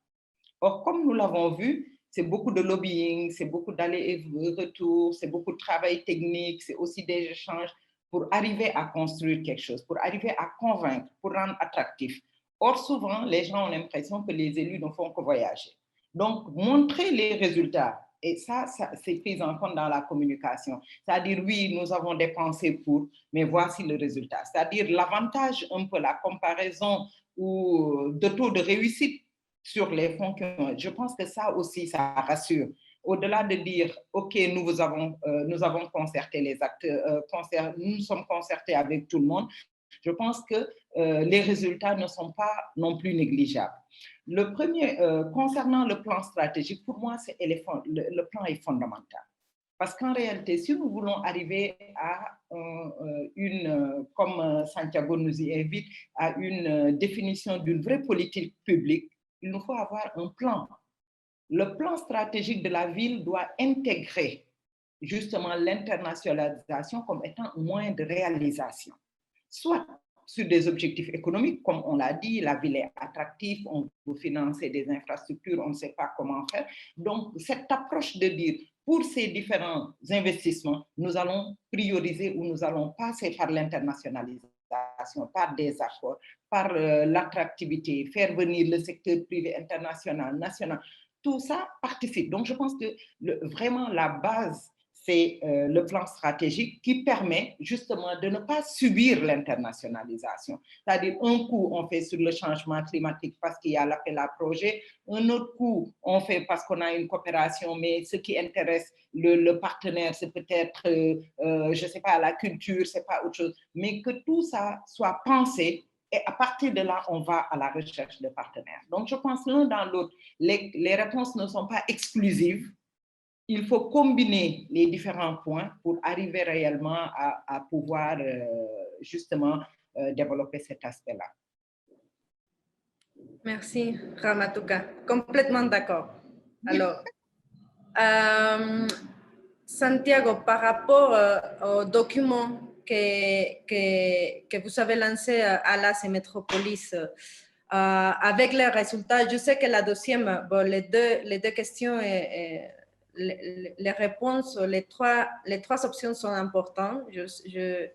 Or, comme nous l'avons vu, c'est beaucoup de lobbying, c'est beaucoup d'aller et retour, c'est beaucoup de travail technique, c'est aussi des échanges pour arriver à construire quelque chose, pour arriver à convaincre, pour rendre attractif. Or, souvent, les gens ont l'impression que les élus ne font que voyager. Donc, montrer les résultats, et ça c'est pris en compte dans la communication. C'est-à-dire, oui, nous avons dépensé pour, mais voici le résultat. C'est-à-dire l'avantage, un peu la comparaison ou de taux de réussite sur les fonds. Je pense que ça aussi, ça rassure. Au-delà de dire, OK, nous avons concerté les acteurs, nous sommes concertés avec tout le monde, je pense que les résultats ne sont pas non plus négligeables. Le premier, concernant le plan stratégique, pour moi, le plan est fondamental. Parce qu'en réalité, si nous voulons arriver à comme Santiago nous y invite, à une définition d'une vraie politique publique, il nous faut avoir un plan. Le plan stratégique de la ville doit intégrer justement l'internationalisation comme étant un moyen de réalisation. Soit sur des objectifs économiques, comme on l'a dit, la ville est attractive, on peut financer des infrastructures, on ne sait pas comment faire. Donc, cette approche de dire, pour ces différents investissements, nous allons prioriser ou nous allons passer par l'internationalisation, par des accords, par l'attractivité, faire venir le secteur privé international, national, tout ça participe. Donc, je pense que vraiment la base, c'est le plan stratégique qui permet justement de ne pas subir l'internationalisation. C'est-à-dire, un coup, on fait sur le changement climatique parce qu'il y a l'appel à projet, un autre coup, on fait parce qu'on a une coopération, mais ce qui intéresse le partenaire, c'est peut-être, je ne sais pas, la culture, c'est pas autre chose, mais que tout ça soit pensé. Et à partir de là, on va à la recherche de partenaires. Donc, je pense l'un dans l'autre, les réponses ne sont pas exclusives. Il faut combiner les différents points pour arriver réellement à pouvoir justement développer cet aspect-là. Merci, Ramatuka. Complètement d'accord. Alors, Santiago, par rapport au document que vous avez lancé à l'AS et Métropolis, avec les résultats, je sais que la deuxième, bon, les deux questions les réponses, les trois options sont importantes. Je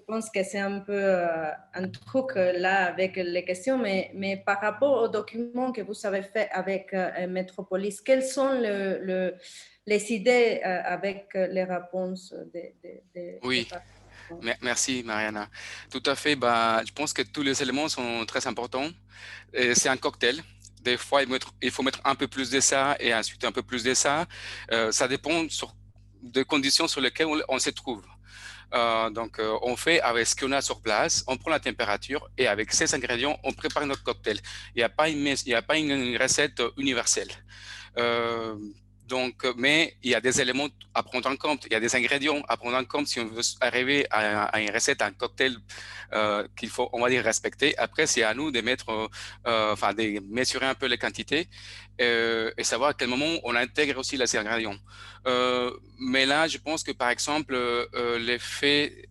pense que c'est un peu un truc là avec les questions, mais par rapport au document que vous avez fait avec Métropolis, quelles sont les idées avec les réponses Oui. Merci, Mariana. Tout à fait. Bah, je pense que tous les éléments sont très importants. C'est un cocktail. Des fois, il faut mettre un peu plus de ça et ensuite un peu plus de ça. Ça dépend des conditions sur lesquelles on se trouve. Donc, on fait avec ce qu'on a sur place, on prend la température et avec ces ingrédients, on prépare notre cocktail. Il n'y a pas une recette universelle. Donc, mais il y a des éléments à prendre en compte, il y a des ingrédients à prendre en compte si on veut arriver à une recette, à un cocktail qu'il faut, on va dire, respecter. Après, c'est à nous de mettre, enfin, de mesurer un peu les quantités et savoir à quel moment on intègre aussi les ingrédients. Mais là, je pense que, par exemple, l'effet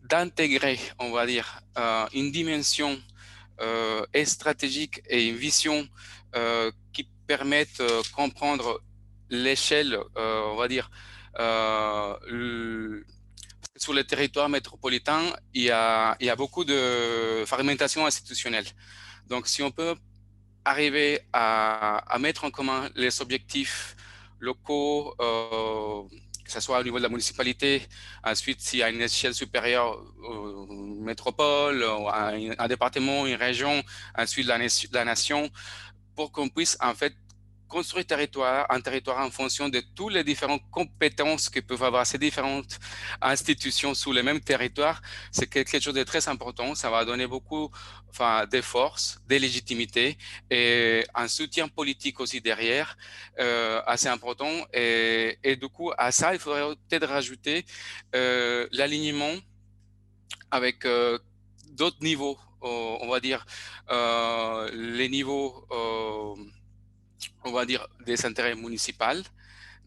d'intégrer, on va dire, une dimension stratégique et une vision qui permettent de comprendre l'échelle, on va dire, sur le territoire métropolitain, il y a beaucoup de fragmentation institutionnelle. Donc, si on peut arriver à mettre en commun les objectifs locaux, que ce soit au niveau de la municipalité, ensuite s'il y a une échelle supérieure, métropole, un département, une région, ensuite la nation, pour qu'on puisse en fait construire un territoire en fonction de toutes les différentes compétences que peuvent avoir ces différentes institutions sur le même territoire, c'est quelque chose de très important. Ça va donner beaucoup de force, de légitimité et un soutien politique aussi derrière, assez important. Et du coup, à ça, il faudrait peut-être rajouter l'alignement avec d'autres niveaux, on va dire, les niveaux on va dire, des intérêts municipaux,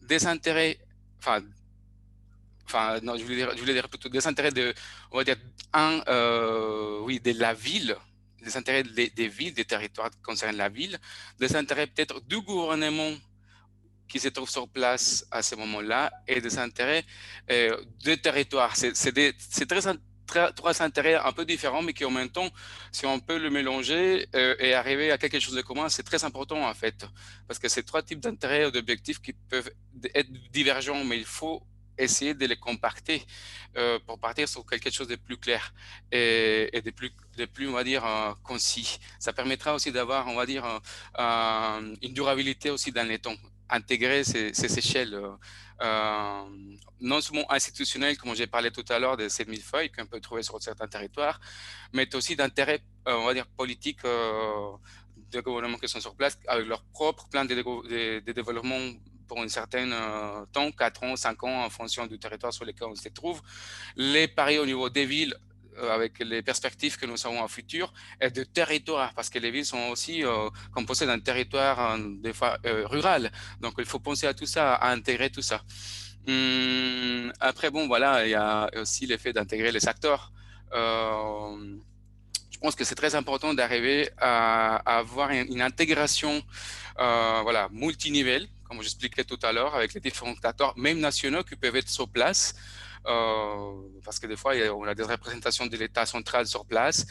des intérêts, non, je voulais dire plutôt des intérêts de, on va dire, oui, de la ville, des intérêts des villes, des territoires concernant la ville, des intérêts peut-être du gouvernement qui se trouve sur place à ce moment-là et des intérêts de territoire. C'est trois intérêts un peu différents, mais qui en même temps, si on peut le mélanger et arriver à quelque chose de commun, c'est très important en fait, parce que c'est trois types d'intérêts ou d'objectifs qui peuvent être divergents, mais il faut essayer de les compacter pour partir sur quelque chose de plus clair et de plus on va dire, concis. Ça permettra aussi d'avoir, on va dire, une durabilité aussi dans les temps, intégrer ces échelles non seulement institutionnelles, comme j'ai parlé tout à l'heure de ces millefeuilles qu'on peut trouver sur certains territoires, mais aussi d'intérêts, on va dire, politiques des gouvernements qui sont sur place, avec leur propre plan de développement pour un certain temps, 4 ans, 5 ans, en fonction du territoire sur lequel on se trouve. Les paris au niveau des villes, avec les perspectives que nous avons en futur, et de territoire, parce que les villes sont aussi composées d'un territoire des fois rural. Donc, il faut penser à tout ça, à intégrer tout ça. Après, bon, voilà, il y a aussi l'effet d'intégrer les acteurs. Je pense que c'est très important d'arriver à avoir une intégration voilà, multinivel, comme j'expliquais tout à l'heure, avec les différents acteurs, même nationaux, qui peuvent être sur place, parce que des fois, on a des représentations de l'État central sur place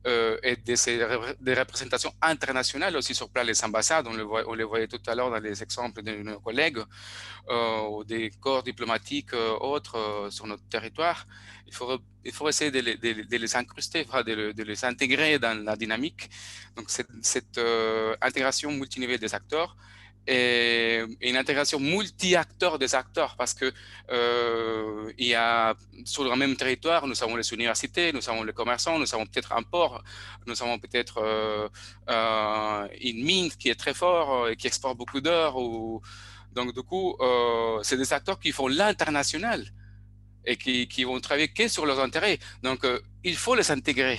et des représentations internationales aussi sur place, les ambassades, on les voyait tout à l'heure dans les exemples de nos collègues, ou des corps diplomatiques autres sur notre territoire. Il faut essayer de les incruster, de les intégrer dans la dynamique. Donc, cette intégration multiniveau des acteurs et une intégration multi-acteurs des acteurs, parce que il y a sur le même territoire, nous avons les universités, nous avons les commerçants, nous avons peut-être un port, nous avons peut-être une mine qui est très fort et qui exporte beaucoup d'or. Donc, du coup, c'est des acteurs qui font l'international et qui vont travailler que sur leurs intérêts. Donc, il faut les intégrer.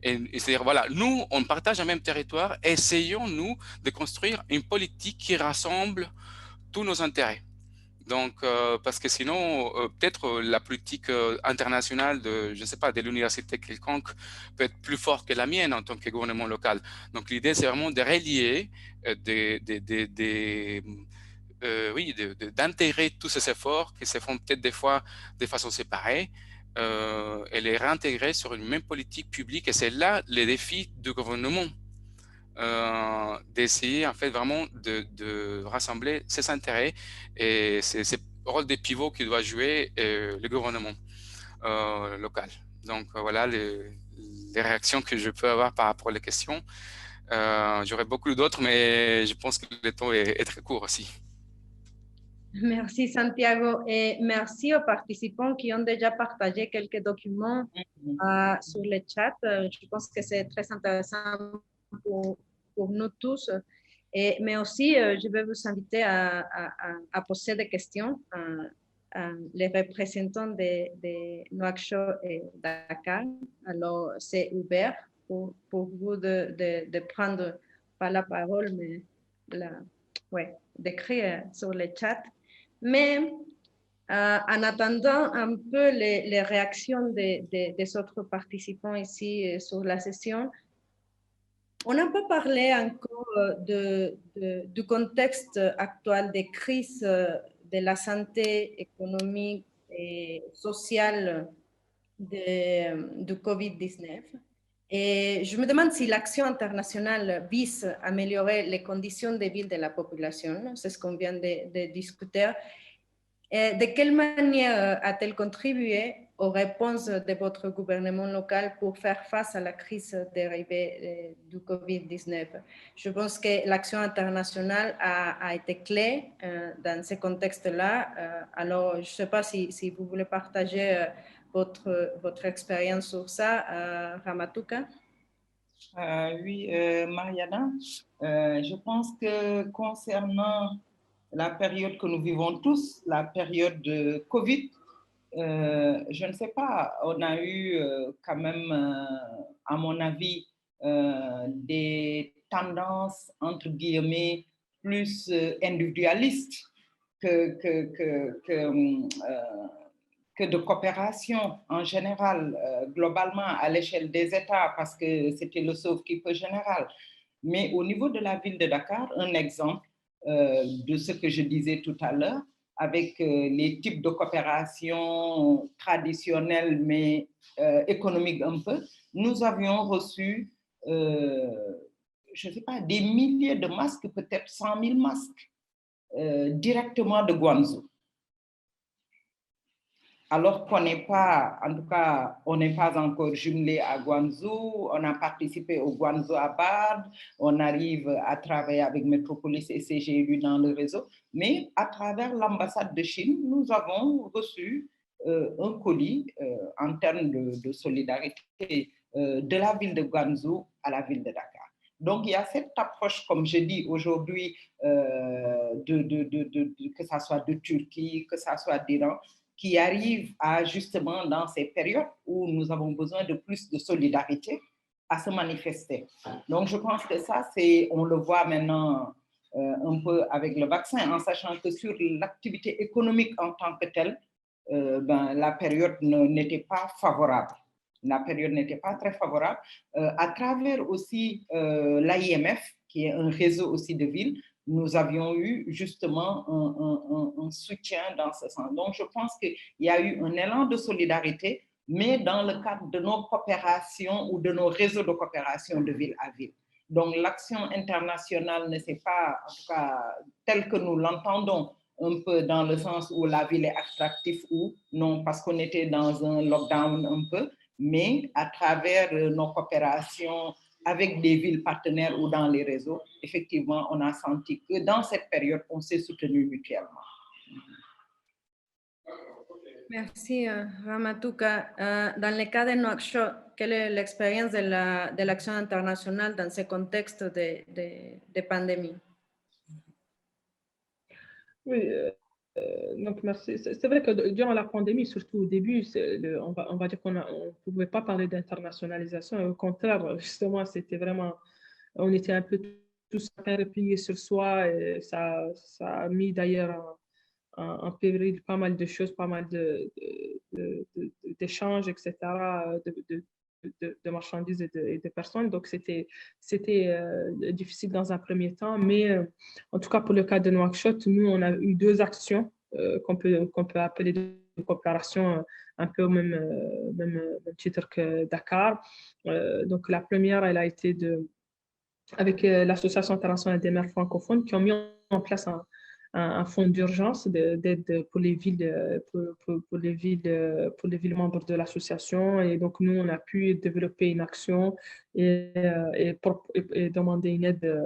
Et c'est-à-dire, voilà, nous, on partage un même territoire, essayons, nous, de construire une politique qui rassemble tous nos intérêts. Donc, parce que sinon, peut-être la politique internationale de, je ne sais pas, de l'université quelconque peut être plus forte que la mienne en tant que gouvernement local. Donc, l'idée, c'est vraiment de relier, oui, d'intégrer tous ces efforts qui se font peut-être des fois de façon séparée et les réintégrer sur une même politique publique. Et c'est là le défi du gouvernement, d'essayer en fait vraiment de rassembler ses intérêts et c'est le rôle des pivots qui doit jouer le gouvernement local. Donc voilà les réactions que je peux avoir par rapport aux questions. J'aurais beaucoup d'autres, mais je pense que le temps est très court aussi. Merci Santiago et merci aux participants qui ont déjà partagé quelques documents sur le chat. Je pense que c'est très intéressant pour nous tous. Mais aussi, je vais vous inviter à poser des questions à les représentants de Nouakchott et Dakar. Alors, c'est ouvert pour vous de prendre pas la parole, mais d'écrire sur le chat. Mais en attendant un peu les réactions des autres participants ici sur la session, on n'a pas parlé encore du contexte actuel des crises de la santé économique et sociale du Covid-19. Et je me demande si l'action internationale vise à améliorer les conditions de vie de la population, c'est ce qu'on vient de discuter. Et de quelle manière a-t-elle contribué aux réponses de votre gouvernement local pour faire face à la crise dérivée du Covid-19? Je pense que l'action internationale a été clé dans ce contexte-là. Alors, je ne sais pas si vous voulez partager votre expérience sur ça, Ramatuka. Oui, Mariana, je pense que concernant la période que nous vivons tous, la période de Covid, je ne sais pas, on a eu quand même, à mon avis, des tendances, entre guillemets, plus individualistes que de coopération en général, globalement à l'échelle des États, parce que c'était le sauve-qui-peut général. Mais au niveau de la ville de Dakar, un exemple de ce que je disais tout à l'heure, avec les types de coopération traditionnelles, mais économiques un peu, nous avions reçu, je ne sais pas, des milliers de masques, peut-être 100 000 masques, directement de Guangzhou. Alors qu'on n'est pas, en tout cas, on n'est pas encore jumelé à Guangzhou, on a participé au Guangzhou Abad, on arrive à travailler avec Metropolis et CGLU dans le réseau, mais à travers l'ambassade de Chine, nous avons reçu un colis en termes de solidarité de la ville de Guangzhou à la ville de Dakar. Donc, il y a cette approche, comme je dis aujourd'hui, que ça soit de Turquie, que ça soit d'Iran, qui arrive à justement dans ces périodes où nous avons besoin de plus de solidarité à se manifester. Donc je pense que ça, on le voit maintenant un peu avec le vaccin, en sachant que sur l'activité économique en tant que telle, la période n'était pas favorable. La période n'était pas très favorable. À travers aussi l'AIMF, qui est un réseau aussi de villes, nous avions eu justement un soutien dans ce sens. Donc, je pense qu'il y a eu un élan de solidarité, mais dans le cadre de nos coopérations ou de nos réseaux de coopération de ville à ville. Donc, l'action internationale ne s'est pas, en tout cas, telle que nous l'entendons, un peu dans le sens où la ville est attractive ou non, parce qu'on était dans un lockdown un peu, mais à travers nos coopérations avec des villes partenaires ou dans les réseaux, effectivement, on a senti que dans cette période, on s'est soutenu mutuellement. Merci, Ramatouka. Dans le cas de Nouakchott, quelle est l'expérience de l'action internationale dans ce contexte de pandémie? Oui, donc merci. C'est vrai que durant la pandémie, surtout au début, on va dire qu'on ne pouvait pas parler d'internationalisation. Au contraire, justement, c'était vraiment, on était un peu tous repliés sur soi et ça a mis d'ailleurs en péril pas mal de choses, pas mal d'échanges, etc., de marchandises et de personnes. Donc, c'était difficile dans un premier temps. Mais en tout cas, pour le cas de Nouakchott, nous, on a eu deux actions qu'on peut appeler de coopération un peu au même titre que Dakar. Donc, la première, elle a été avec l'Association internationale des maires francophones qui ont mis en place un fonds d'urgence d'aide pour les villes, pour les villes membres de l'association. Et donc, nous, on a pu développer une action et demander une aide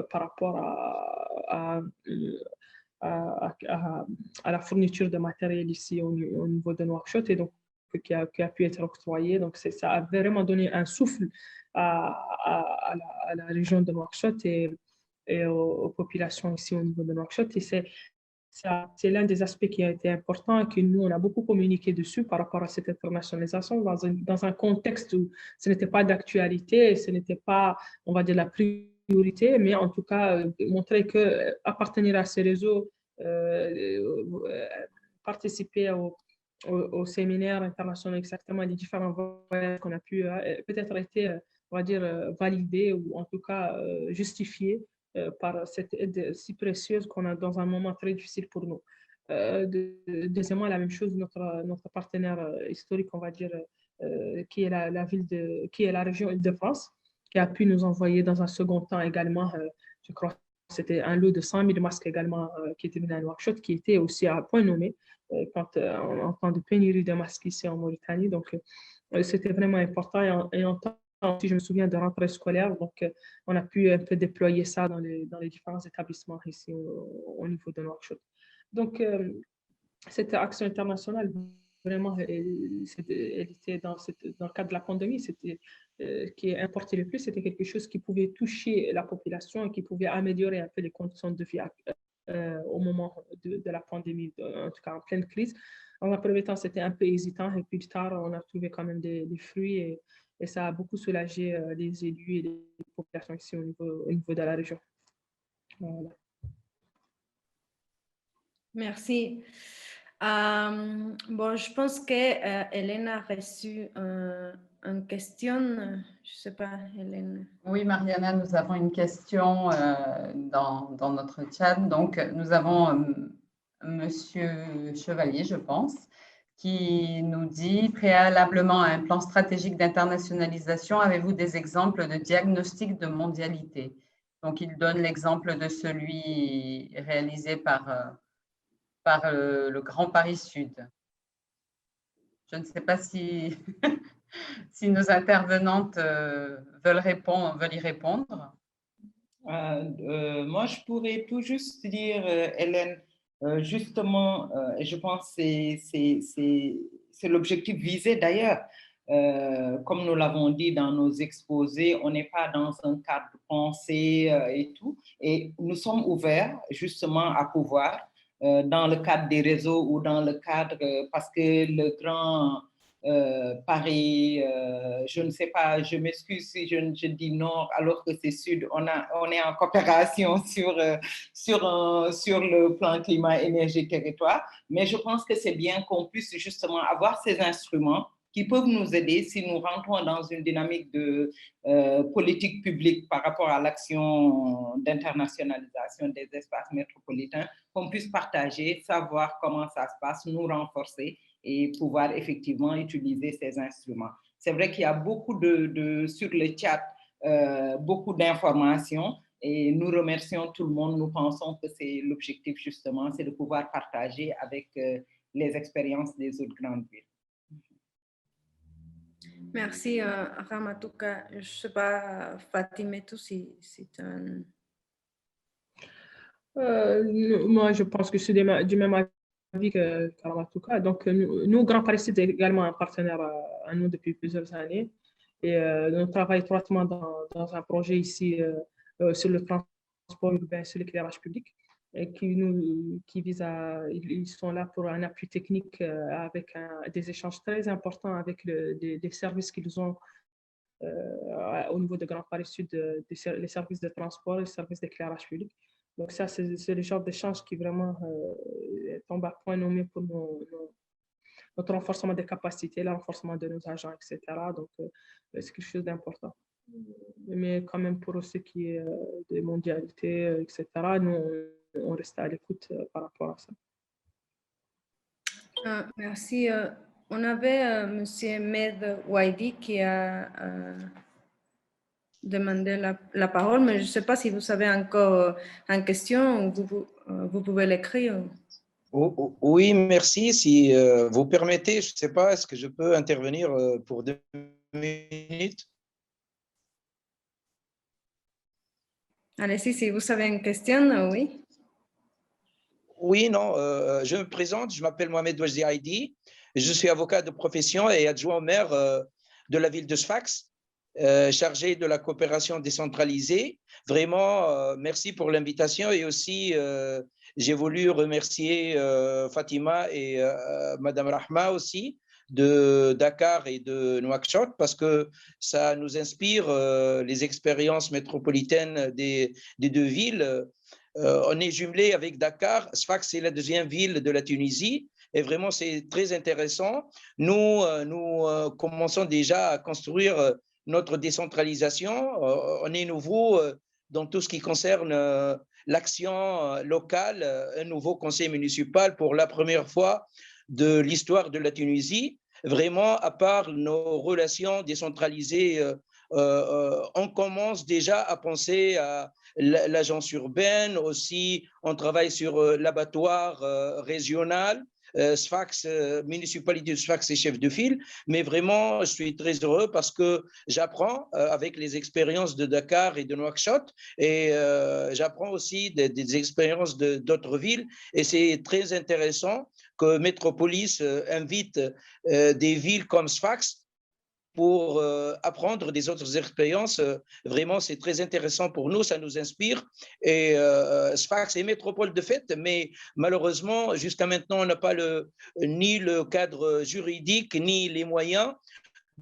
par rapport à la fourniture de matériel ici au niveau de Nouakchott, et donc qui a pu être octroyé. Donc, ça a vraiment donné un souffle à la région de Nouakchott et aux populations ici au niveau de Nouakchott. Et c'est l'un des aspects qui a été important et que nous, on a beaucoup communiqué dessus par rapport à cette internationalisation dans un contexte où ce n'était pas d'actualité, ce n'était pas, on va dire, la priorité, mais en tout cas, montrer qu'appartenir à ces réseaux, participer aux séminaires internationaux, exactement, les différents voyages qu'on a pu peut-être été, on va dire, validés ou en tout cas justifiés par cette aide si précieuse qu'on a dans un moment très difficile pour nous. Deuxièmement, la même chose, notre partenaire historique, on va dire, qui est la région Île-de-France, qui a pu nous envoyer dans un second temps également, je crois que c'était un lot de 100 000 masques également qui était venu à Nouakchott, qui était aussi à point nommé quand en temps de pénurie de masques ici en Mauritanie. Donc, c'était vraiment important. Et en temps, si je me souviens de rentrée scolaire, donc on a pu un peu déployer ça dans les différents établissements ici au niveau de Nouakchott. Donc, cette action internationale, vraiment, elle était dans le cadre de la pandémie, qui importait le plus, c'était quelque chose qui pouvait toucher la population et qui pouvait améliorer un peu les conditions de vie au moment de la pandémie, en tout cas en pleine crise. En un premier temps, c'était un peu hésitant et plus tard, on a trouvé quand même des fruits et ça a beaucoup soulagé les élus et les populations ici au niveau de la région. Voilà. Merci. Bon, je pense que Hélène a reçu une question. Je ne sais pas, Hélène. Oui, Mariana, nous avons une question dans notre chat. Donc, nous avons Monsieur Chevalier, je pense, qui nous dit, préalablement à un plan stratégique d'internationalisation, avez-vous des exemples de diagnostic de mondialité? Donc, il donne l'exemple de celui réalisé par le Grand Paris Sud. Je ne sais pas si, si nos intervenantes veulent y répondre. Moi, je pourrais tout juste dire, Hélène, justement, et je pense que c'est l'objectif visé d'ailleurs. Comme nous l'avons dit dans nos exposés, on n'est pas dans un cadre pensé et tout. Et nous sommes ouverts justement à pouvoir, dans le cadre des réseaux ou dans le cadre, parce que le Grand Paris, je ne sais pas, je m'excuse si je dis nord alors que c'est sud, on est en coopération sur le plan climat, énergie, territoire, mais je pense que c'est bien qu'on puisse justement avoir ces instruments qui peuvent nous aider si nous rentrons dans une dynamique de politique publique par rapport à l'action d'internationalisation des espaces métropolitains, qu'on puisse partager, savoir comment ça se passe, nous renforcer et pouvoir effectivement utiliser ces instruments. C'est vrai qu'il y a beaucoup sur le chat, beaucoup d'informations et nous remercions tout le monde. Nous pensons que c'est l'objectif justement, c'est de pouvoir partager avec les expériences des autres grandes villes. Merci, Ramatouka. Je ne sais pas, Fatimetou, si c'est un... Moi, je pense que c'est du même avis que Ramatouka. Donc, nous, Grand Paris Sud, est également un partenaire à nous depuis plusieurs années. Et nous travaillons étroitement dans un projet ici sur le transport urbain, sur l'éclairage public, et qui vise à... Ils sont là pour un appui technique avec des échanges très importants avec des services qu'ils ont au niveau de Grand Paris Sud, les services de transport et les services d'éclairage public. Donc ça, c'est le genre d'échange qui vraiment tombe à point nommé pour notre renforcement des capacités, le renforcement de nos agents, etc. Donc, c'est quelque chose d'important. Mais quand même, pour ce qui est des mondialités, etc., nous, on reste à l'écoute par rapport à ça. Merci. On avait M. Med Waidi qui a demandé la parole, mais je ne sais pas si vous avez encore une question, vous pouvez l'écrire. Oui, merci. Si vous permettez, je ne sais pas, est-ce que je peux intervenir pour 2 minutes? Allez-y, si vous avez une question, oui. Oui, non, je me présente, je m'appelle Mohamed Wajdi Aidi, je suis avocat de profession et adjoint au maire de la ville de Sfax, chargé de la coopération décentralisée. Vraiment, merci pour l'invitation et aussi, j'ai voulu remercier Fatima et Madame Rahma aussi de Dakar et de Nouakchott parce que ça nous inspire les expériences métropolitaines des 2 villes. On est jumelé avec Dakar. Sfax, c'est la 2e ville de la Tunisie. Et vraiment, c'est très intéressant. Nous commençons déjà à construire notre décentralisation. On est nouveau dans tout ce qui concerne l'action locale, un nouveau conseil municipal pour la première fois de l'histoire de la Tunisie. Vraiment, à part nos relations décentralisées, on commence déjà à penser à l'agence urbaine, aussi on travaille sur l'abattoir régional. Sfax, municipalité de Sfax est chef de file, mais vraiment, je suis très heureux parce que j'apprends avec les expériences de Dakar et de Nouakchott et j'apprends aussi des expériences d'autres villes et c'est très intéressant que Métropolis invite des villes comme Sfax pour apprendre des autres expériences. Vraiment, c'est très intéressant pour nous, ça nous inspire. Et Sfax est métropole de fait, mais malheureusement, jusqu'à maintenant, on n'a pas ni le cadre juridique, ni les moyens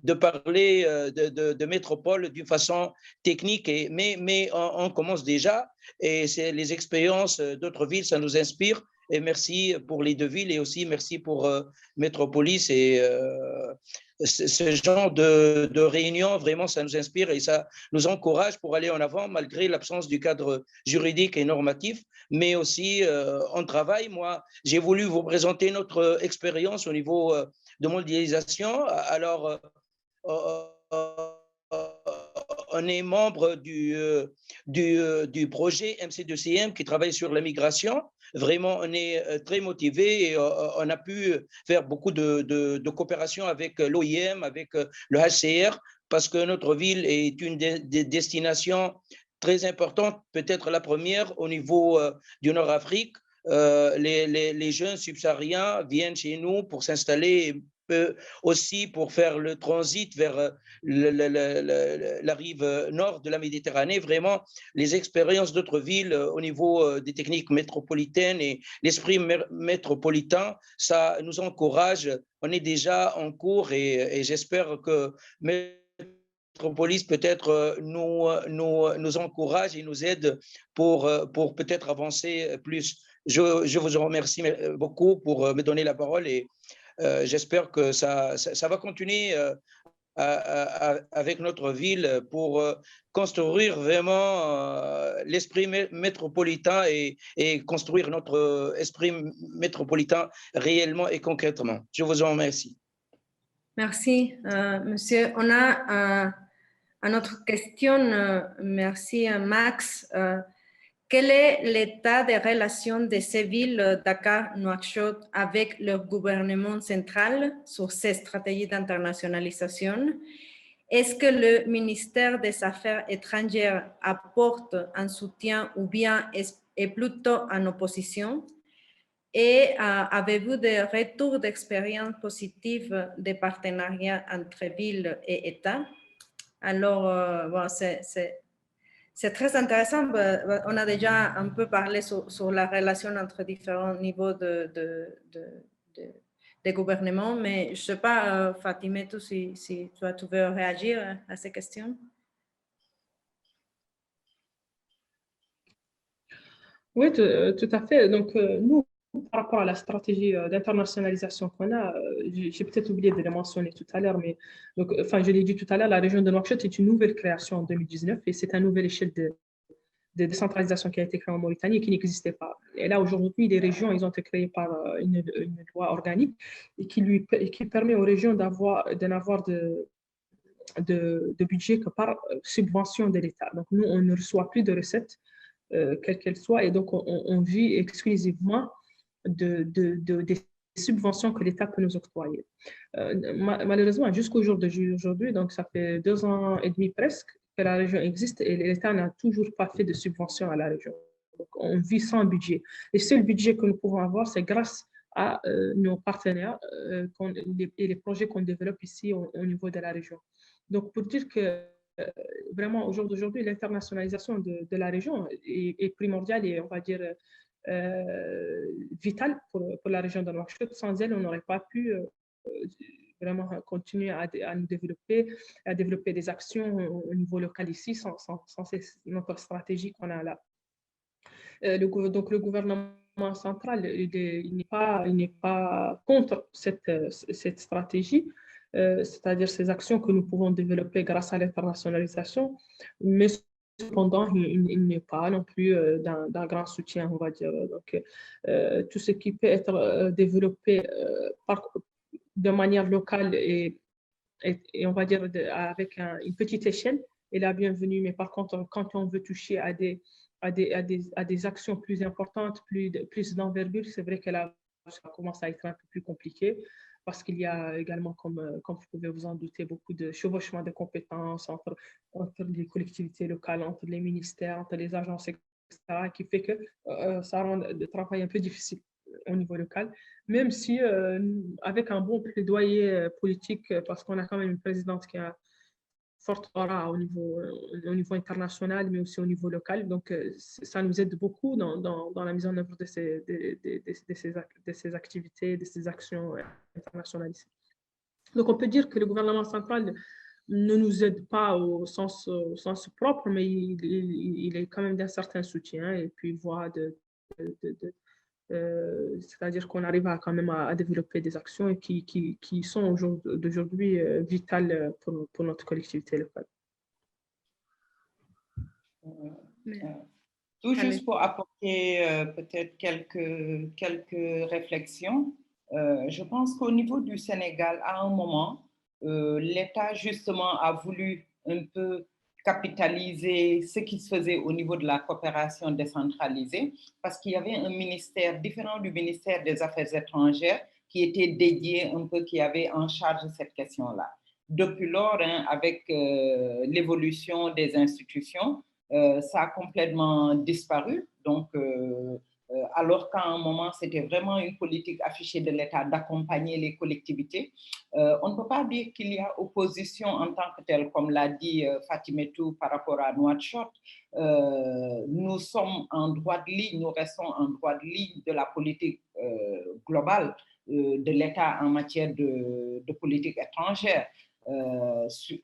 de parler de métropole d'une façon technique, mais on commence déjà. Et c'est les expériences d'autres villes, ça nous inspire. Et merci pour les 2 villes et aussi merci pour Métropolis et ce genre de réunion, vraiment, ça nous inspire et ça nous encourage pour aller en avant malgré l'absence du cadre juridique et normatif, mais aussi on travaille. Moi, j'ai voulu vous présenter notre expérience au niveau de mondialisation. Alors, on est membre du projet MC2CM qui travaille sur la migration. Vraiment, on est très motivés et on a pu faire beaucoup de coopération avec l'OIM, avec le HCR, parce que notre ville est une des destinations très importantes, peut-être la première au niveau du Nord-Afrique. Les jeunes subsahariens viennent chez nous pour s'installer aussi pour faire le transit vers la rive nord de la Méditerranée. Vraiment, les expériences d'autres villes au niveau des techniques métropolitaines et l'esprit métropolitain, ça nous encourage. On est déjà en cours et j'espère que Métropolis peut-être nous encourage et nous aide pour peut-être avancer plus. Je vous remercie beaucoup pour me donner la parole et j'espère que ça va continuer avec notre ville pour construire vraiment l'esprit métropolitain et construire notre esprit métropolitain réellement et concrètement. Je vous en remercie. Merci, monsieur. On a une autre question. Merci, Max. Quel est l'état des relations de ces villes, Dakar, Nouakchott, avec le gouvernement central sur ces stratégies d'internationalisation? Est-ce que le ministère des Affaires étrangères apporte un soutien ou bien est plutôt en opposition? Et avez-vous des retours d'expérience positive des partenariats entre villes et États? Alors, bon, c'est très intéressant. On a déjà un peu parlé sur la relation entre différents niveaux de gouvernement, mais je ne sais pas, Fatimé, si tu veux réagir à ces questions. Oui, tout à fait. Donc, nous, par rapport à la stratégie d'internationalisation qu'on a, j'ai peut-être oublié de le mentionner tout à l'heure, mais donc, enfin, je l'ai dit tout à l'heure, la région de Nouakchott est une nouvelle création en 2019 et c'est une nouvelle échelle de décentralisation qui a été créée en Mauritanie et qui n'existait pas. Et là, aujourd'hui, les régions, ils ont été créées par une loi organique et qui permet aux régions d'en avoir de budget que par subvention de l'État. Donc, nous, on ne reçoit plus de recettes, quelles qu'elles soient, et donc on vit exclusivement des subventions que l'État peut nous octroyer. Malheureusement, jusqu'au jour d'aujourd'hui, donc ça fait 2 ans et demi presque que la région existe et l'État n'a toujours pas fait de subvention à la région. Donc, on vit sans budget. Le seul budget que nous pouvons avoir, c'est grâce à nos partenaires et les projets qu'on développe ici au niveau de la région. Donc, pour dire que vraiment, au jour d'aujourd'hui, l'internationalisation de la région est primordiale et, on va dire, vitale pour la région de Nouakchott. Sans elle, on n'aurait pas pu vraiment continuer à nous développer, à développer des actions au niveau local ici, sans notre stratégie qu'on a là. Donc, le gouvernement central, il n'est pas contre cette stratégie, c'est-à-dire ces actions que nous pouvons développer grâce à l'internationalisation, mais cependant, il n'est pas non plus d'un grand soutien, on va dire. Donc, tout ce qui peut être développé de manière locale et on va dire avec une petite échelle est la bienvenue, mais par contre, quand on veut toucher à des actions plus importantes, plus d'envergure, c'est vrai que là, ça commence à être un peu plus compliqué parce qu'il y a également, comme vous pouvez vous en douter, beaucoup de chevauchement de compétences entre les collectivités locales, entre les ministères, entre les agences, etc., qui fait que ça rend le travail un peu difficile au niveau local, même si avec un bon plaidoyer politique, parce qu'on a quand même une présidente qui a forte aura au niveau international, mais aussi au niveau local. Donc, ça nous aide beaucoup dans la mise en œuvre de ces activités, de ces actions internationales. Donc, on peut dire que le gouvernement central ne nous aide pas au sens propre, mais il est quand même d'un certain soutien et puis voit c'est-à-dire qu'on arrive quand même à développer des actions qui sont d'aujourd'hui vitales pour notre collectivité locale. Tout juste pour apporter peut-être quelques réflexions. Je pense qu'au niveau du Sénégal, à un moment, l'État justement a voulu un peu capitaliser ce qui se faisait au niveau de la coopération décentralisée, parce qu'il y avait un ministère différent du ministère des Affaires étrangères qui était dédié un peu, qui avait en charge cette question-là. Depuis lors, avec l'évolution des institutions, ça a complètement disparu. Donc, alors qu'à un moment, c'était vraiment une politique affichée de l'État d'accompagner les collectivités. On ne peut pas dire qu'il y a opposition en tant que telle, comme l'a dit Fatimetou par rapport à Nouakchott. Nous sommes en droit de ligne, nous restons en droit de ligne de la politique globale de l'État en matière de politique étrangère.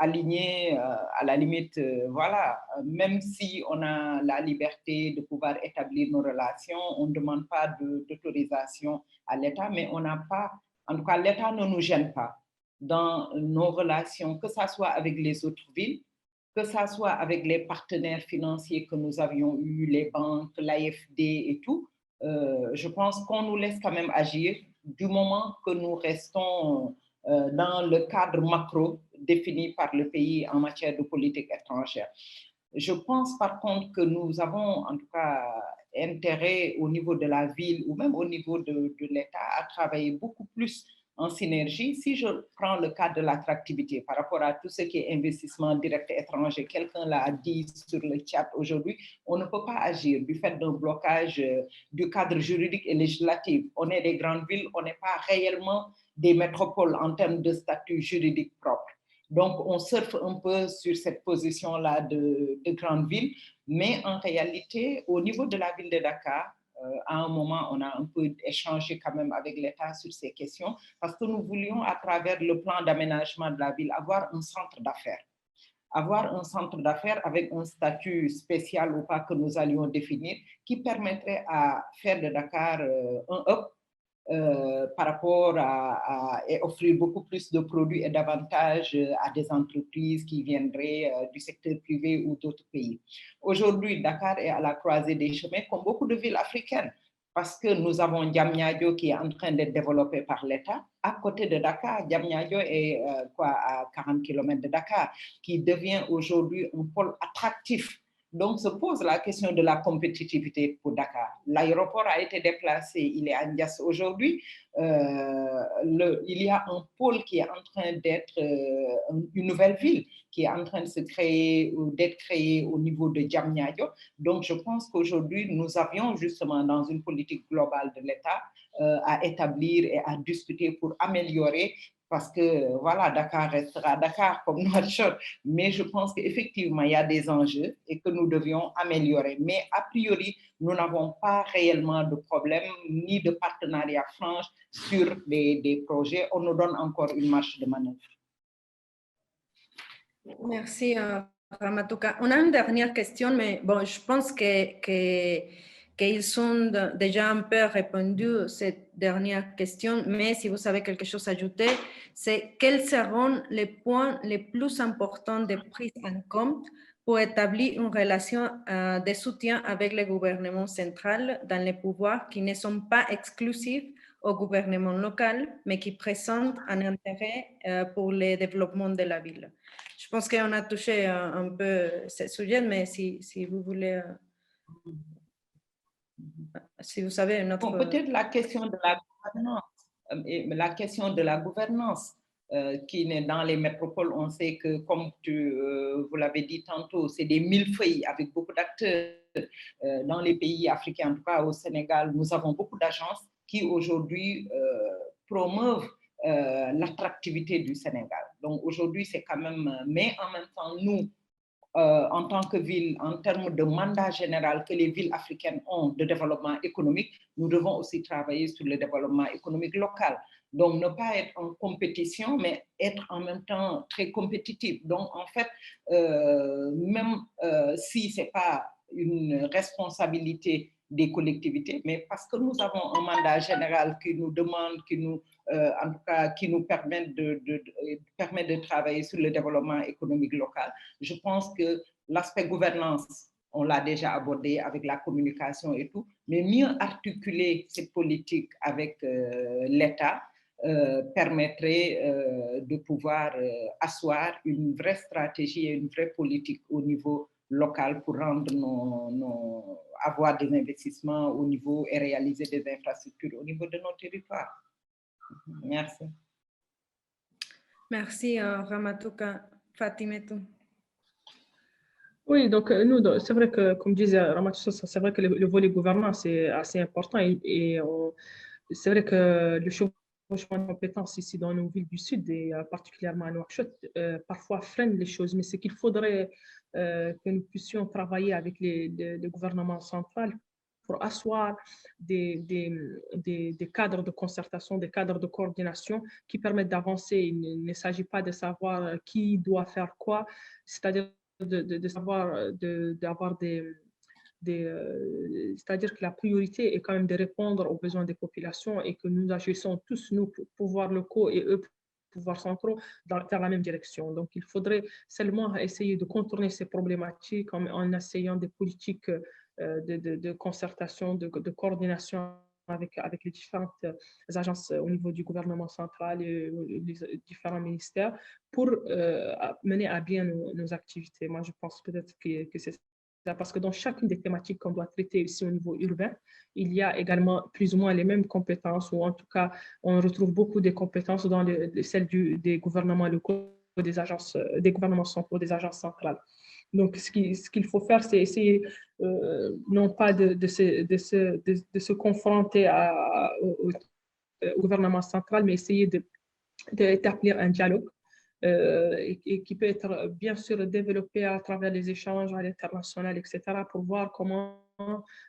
Aligné à la limite, voilà, même si on a la liberté de pouvoir établir nos relations, on ne demande pas d'autorisation à l'État, mais on n'a pas En tout cas, l'État ne nous gêne pas dans nos relations, que ce soit avec les autres villes, que ce soit avec les partenaires financiers que nous avions eus, les banques, l'AFD et tout. Je pense qu'on nous laisse quand même agir du moment que nous restons dans le cadre macro défini par le pays en matière de politique étrangère. Je pense par contre que nous avons en tout cas intérêt au niveau de la ville ou même au niveau de l'État à travailler beaucoup plus en synergie. Si je prends le cas de l'attractivité par rapport à tout ce qui est investissement direct étranger, quelqu'un l'a dit sur le chat aujourd'hui, on ne peut pas agir du fait d'un blocage du cadre juridique et législatif. On est des grandes villes, on n'est pas réellement des métropoles en termes de statut juridique propre. Donc, on surfe un peu sur cette position-là de grande ville, mais en réalité, au niveau de la ville de Dakar, à un moment, on a un peu échangé quand même avec l'État sur ces questions parce que nous voulions, à travers le plan d'aménagement de la ville, avoir un centre d'affaires. Avoir un centre d'affaires avec un statut spécial ou pas que nous allions définir qui permettrait à faire de Dakar un hub par rapport à offrir beaucoup plus de produits et d'avantages à des entreprises qui viendraient du secteur privé ou d'autres pays. Aujourd'hui, Dakar est à la croisée des chemins comme beaucoup de villes africaines parce que nous avons Diamniadio qui est en train d'être développé par l'État. À côté de Dakar, Diamniadio est à 40 km de Dakar, qui devient aujourd'hui un pôle attractif. Donc, se pose la question de la compétitivité pour Dakar. L'aéroport a été déplacé, il est à Ndias aujourd'hui. Il y a un pôle qui est en train d'être une nouvelle ville qui est en train de se créer ou d'être créée au niveau de Diamniadio. Donc, je pense qu'aujourd'hui, nous avions justement dans une politique globale de l'État à établir et à discuter pour améliorer parce que voilà, Dakar restera Dakar comme Nouakchott, mais je pense qu'effectivement, il y a des enjeux et que nous devions améliorer. Mais a priori, nous n'avons pas réellement de problème ni de partenariat franc sur des projets. On nous donne encore une marge de manœuvre. Merci, Ramatuka. On a une dernière question, mais bon, je pense qu'ils ont déjà un peu répondu à cette dernière question, mais si vous avez quelque chose à ajouter, c'est quels seront les points les plus importants de prise en compte pour établir une relation de soutien avec le gouvernement central dans les pouvoirs qui ne sont pas exclusifs au gouvernement local, mais qui présentent un intérêt pour le développement de la ville. Je pense qu'on a touché un peu ce sujet, mais si vous voulez, si vous savez une autre... Bon, peut-être la question de la gouvernance, qui est dans les métropoles, on sait que, comme vous l'avez dit tantôt, c'est des millefeuilles avec beaucoup d'acteurs. Dans les pays africains, en tout cas au Sénégal, nous avons beaucoup d'agences qui aujourd'hui promeuvent l'attractivité du Sénégal. Donc aujourd'hui, c'est quand même, mais en même temps, nous, en tant que ville, en termes de mandat général que les villes africaines ont de développement économique, nous devons aussi travailler sur le développement économique local. Donc, ne pas être en compétition, mais être en même temps très compétitif. Donc, en fait, même si ce n'est pas une responsabilité des collectivités, mais parce que nous avons un mandat général qui nous demande, en tout cas, qui nous permet de travailler sur le développement économique local. Je pense que l'aspect gouvernance, on l'a déjà abordé avec la communication et tout, mais mieux articuler cette politique avec l'État permettrait de pouvoir asseoir une vraie stratégie et une vraie politique au niveau local pour rendre avoir des investissements au niveau et réaliser des infrastructures au niveau de nos territoires. Merci. Merci, Ramatuka. Fatimetou. Oui, donc nous, c'est vrai que, comme disait Ramatuka, c'est vrai que le volet gouvernance est assez important et c'est vrai que le changement de compétences ici dans nos villes du Sud et particulièrement à Nouakchott parfois freine les choses, mais c'est qu'il faudrait que nous puissions travailler avec le gouvernement central pour asseoir des cadres de concertation, des cadres de coordination qui permettent d'avancer. Il ne s'agit pas de savoir qui doit faire quoi, c'est-à-dire de savoir, d'avoir c'est-à-dire que la priorité est quand même de répondre aux besoins des populations et que nous agissons tous, nous, pouvoirs locaux et eux, pouvoirs centraux, vers la même direction. Donc, il faudrait seulement essayer de contourner ces problématiques en essayant des politiques de concertation, de coordination avec les différentes agences au niveau du gouvernement central et les différents ministères pour mener à bien nos activités. Moi, je pense peut-être que c'est ça, parce que dans chacune des thématiques qu'on doit traiter ici au niveau urbain, il y a également plus ou moins les mêmes compétences, ou en tout cas, on retrouve beaucoup des compétences dans celles des gouvernements locaux, des gouvernements centraux, des agences centrales. Donc, ce qu'il faut faire, c'est essayer non pas de se confronter au gouvernement central, mais essayer d'établir un dialogue et qui peut être bien sûr développé à travers les échanges à l'international, etc., pour voir comment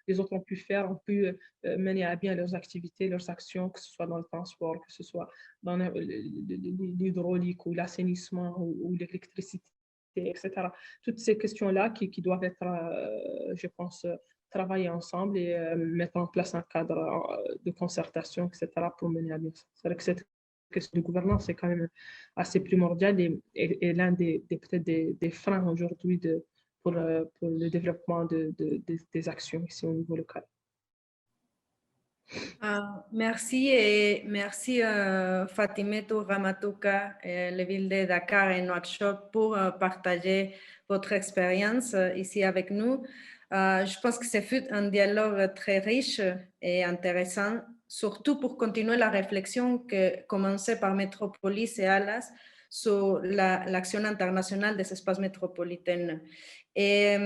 les autres ont pu faire, ont pu mener à bien leurs activités, leurs actions, que ce soit dans le transport, que ce soit dans l'hydraulique ou l'assainissement ou l'électricité, etc. Toutes ces questions-là qui doivent être, je pense, travailler ensemble et mettre en place un cadre de concertation, etc., pour mener à bien ça. C'est vrai que cette question de gouvernance est quand même assez primordial et l'un peut-être des freins aujourd'hui pour le développement des actions ici au niveau local. Merci et merci Fatimetou Ramatouka, la ville de Dakar et Nouakchott pour partager votre expérience ici avec nous. Je pense que ce fut un dialogue très riche et intéressant, surtout pour continuer la réflexion que commençait par Metropolis et Alas sur l'action internationale des espaces métropolitains. Et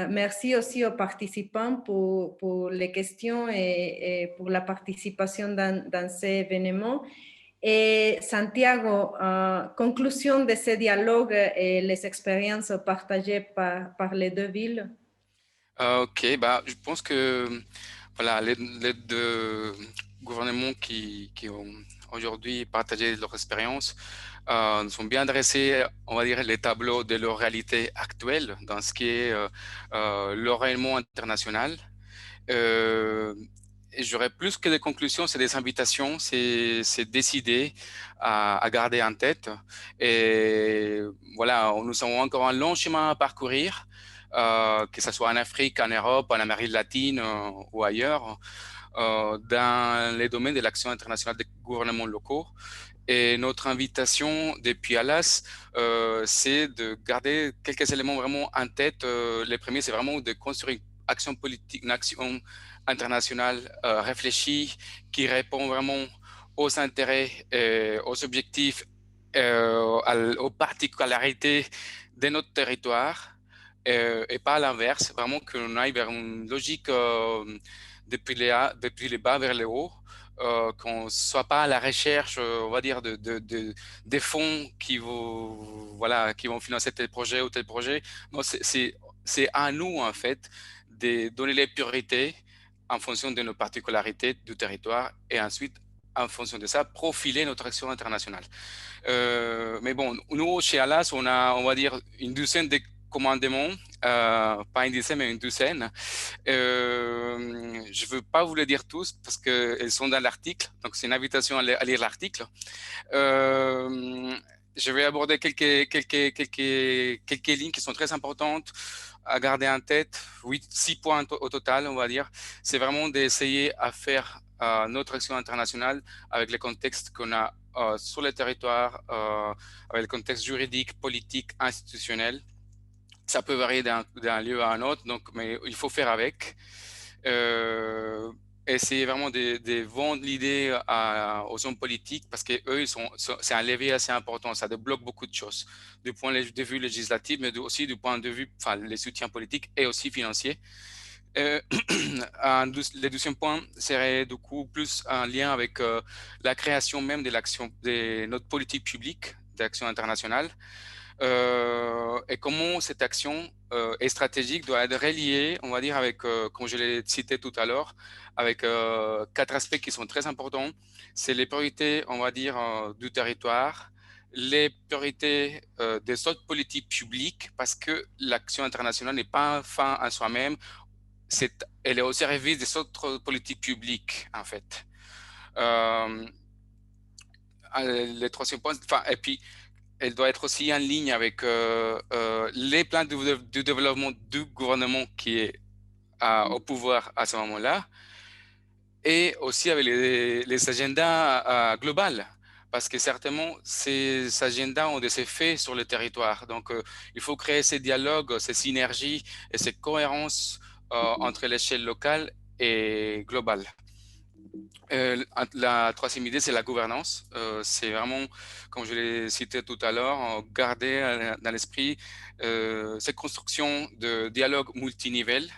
merci aussi aux participants pour les questions et pour la participation dans ces événements. Et Santiago, conclusion de ce dialogue et les expériences partagées par les deux villes. Ok, bah, je pense que voilà, les deux gouvernements qui ont aujourd'hui partagé leur expérience nous ont bien dressé, on va dire, les tableaux de leur réalité actuelle dans ce qui est leur rayonnement international. Et j'aurais plus que des conclusions, c'est des invitations, c'est décider à garder en tête. Et voilà, nous avons encore un long chemin à parcourir. Que ce soit en Afrique, en Europe, en Amérique latine ou ailleurs, dans les domaines de l'action internationale des gouvernements locaux. Et notre invitation depuis Alas, c'est de garder quelques éléments vraiment en tête. Les premiers, c'est vraiment de construire une action politique, une action internationale réfléchie qui répond vraiment aux intérêts, aux objectifs, aux particularités de notre territoire. Et pas à l'inverse, vraiment qu'on aille vers une logique depuis les bas vers les hauts, qu'on ne soit pas à la recherche, on va dire, des fonds qui vont financer tel projet ou tel projet. Non, c'est à nous, en fait, de donner les priorités en fonction de nos particularités du territoire et ensuite, en fonction de ça, profiler notre action internationale. Mais bon, nous, chez Alas, on va dire, une douzaine de commandements, pas une dizaine, mais une douzaine. Je ne veux pas vous les dire tous parce qu'elles sont dans l'article, donc c'est une invitation à lire l'article. Je vais aborder quelques lignes qui sont très importantes à garder en tête. 6 points au total, on va dire. C'est vraiment d'essayer à faire notre action internationale avec le contexte qu'on a sur le territoire, avec le contexte juridique, politique, institutionnel. Ça peut varier d'un lieu à un autre, donc, mais il faut faire avec. Essayer vraiment de vendre l'idée aux hommes politiques parce qu'eux, c'est un levier assez important. Ça débloque beaucoup de choses du point de vue législatif, mais aussi du point de vue, enfin, les soutiens politiques et aussi financiers. Le deuxième point serait du coup plus un lien avec la création même de notre politique publique d'action internationale. Et comment cette action est stratégique doit être reliée, on va dire, avec, comme je l'ai cité tout à l'heure, avec 4 aspects qui sont très importants. C'est les priorités, on va dire, du territoire, les priorités des autres politiques publiques, parce que l'action internationale n'est pas un fin en soi-même. elle est au service des autres politiques publiques, en fait. Le troisième point, et puis, elle doit être aussi en ligne avec les plans de développement du gouvernement qui est au pouvoir à ce moment-là, et aussi avec les agendas globaux, parce que certainement, ces agendas ont des effets sur le territoire. Donc, il faut créer ces dialogues, ces synergies et ces cohérences entre l'échelle locale et globale. La troisième idée, c'est la gouvernance. C'est vraiment, comme je l'ai cité tout à l'heure, garder dans l'esprit cette construction de dialogue multinivel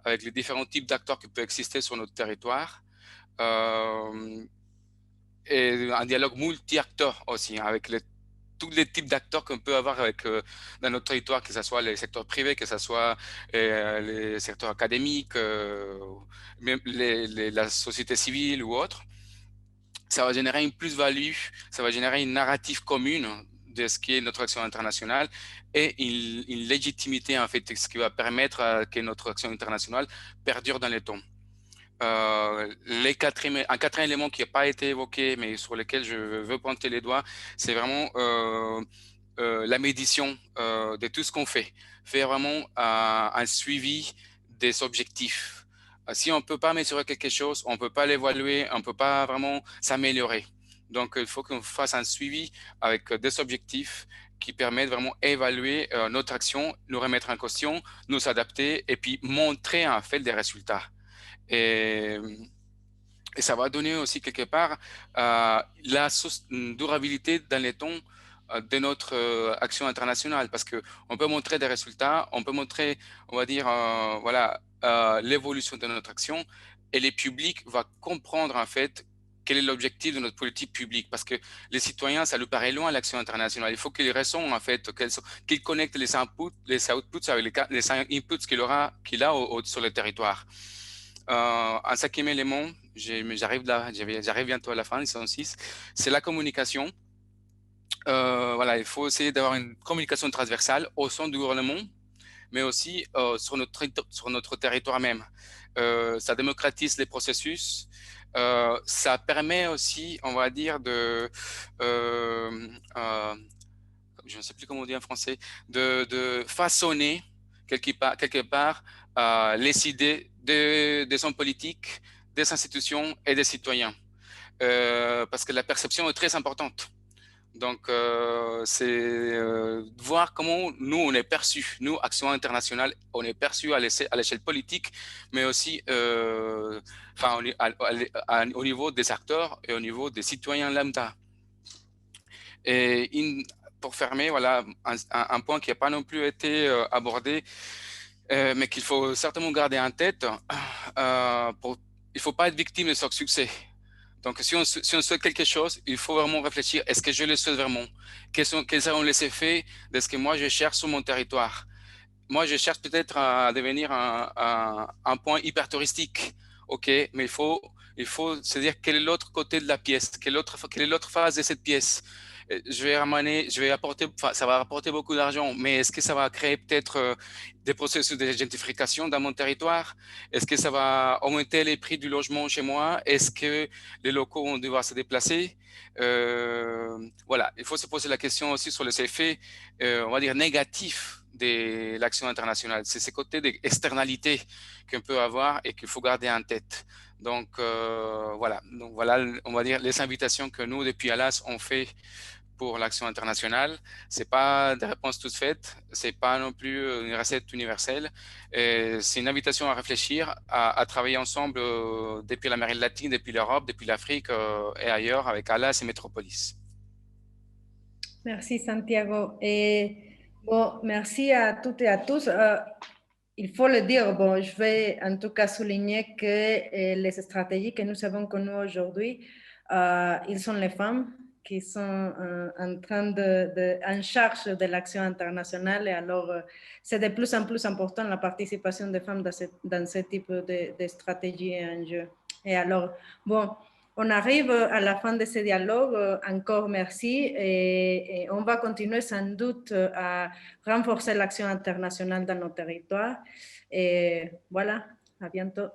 avec les différents types d'acteurs qui peuvent exister sur notre territoire. Et un dialogue multi-acteurs aussi, avec tous les types d'acteurs qu'on peut avoir dans notre territoire, que ce soit les secteurs privés, que ce soit les secteurs académiques, même la société civile ou autre. Ça va générer une plus-value, ça va générer une narrative commune de ce qui est notre action internationale et une légitimité, en fait, ce qui va permettre que notre action internationale perdure dans le temps. Un quatrième élément qui n'a pas été évoqué, mais sur lequel je veux pointer les doigts, c'est vraiment la médiation de tout ce qu'on fait. Faire vraiment un suivi des objectifs. Si on ne peut pas mesurer quelque chose, on ne peut pas l'évaluer, on ne peut pas vraiment s'améliorer. Donc, il faut qu'on fasse un suivi avec des objectifs qui permettent vraiment d'évaluer notre action, nous remettre en question, nous adapter et puis montrer en fait des résultats. Et ça va donner aussi quelque part la durabilité dans les temps de notre action internationale, parce qu'on peut montrer des résultats, on peut montrer, on va dire, voilà, l'évolution de notre action, et les publics vont comprendre en fait quel est l'objectif de notre politique publique, parce que les citoyens, ça leur paraît loin l'action internationale. Il faut qu'ils ressentent en fait, qu'ils connectent les outputs avec les inputs qu'il a sur le territoire. Un cinquième élément, j'arrive bientôt à la fin, ils sont 6, c'est la communication. Voilà, il faut essayer d'avoir une communication transversale au sein du gouvernement, mais aussi sur notre territoire même. Ça démocratise les processus. Ça permet aussi, on va dire, je ne sais plus comment on dit en français, de façonner quelque part les idées des hommes politiques, des institutions et des citoyens. Parce que la perception est très importante. Donc, c'est voir comment nous, on est perçus. Nous, Action internationale, on est perçus à l'échelle politique, mais aussi au niveau des acteurs et au niveau des citoyens lambda. Et pour fermer, voilà, un point qui n'a pas non plus été abordé, mais qu'il faut certainement garder en tête. Il ne faut pas être victime de son succès. Donc, si on souhaite quelque chose, il faut vraiment réfléchir, est-ce que je le souhaite vraiment? Quels seront les effets de ce que moi je cherche sur mon territoire? Moi, je cherche peut-être à devenir un point hyper touristique. OK, mais il faut se dire quel est l'autre côté de la pièce, quelle est l'autre phase de cette pièce. Ça va apporter beaucoup d'argent, mais est-ce que ça va créer peut-être des processus de gentrification dans mon territoire? Est-ce que ça va augmenter les prix du logement chez moi? Est-ce que les locaux vont devoir se déplacer? Voilà, il faut se poser la question aussi sur les effets, on va dire, négatifs de l'action internationale. C'est ces côtés d'externalité qu'on peut avoir et qu'il faut garder en tête. Donc, voilà, on va dire les invitations que nous, depuis ALAS, on fait pour l'action internationale. Ce n'est pas des réponses toutes faites, ce n'est pas non plus une recette universelle. C'est une invitation à réfléchir, à travailler ensemble depuis l'Amérique latine, depuis l'Europe, depuis l'Afrique et ailleurs avec ALAS et Metropolis. Merci Santiago. Bon, merci à toutes et à tous. Il faut le dire, bon, je vais en tout cas souligner que les stratégies que nous avons connues aujourd'hui, ils sont les femmes qui sont en charge de l'action internationale, et alors c'est de plus en plus important la participation des femmes dans ce type de stratégie et enjeux. Et alors, bon, on arrive à la fin de ce dialogue. Encore merci, et on va continuer sans doute à renforcer l'action internationale dans nos territoires. Et voilà, À bientôt.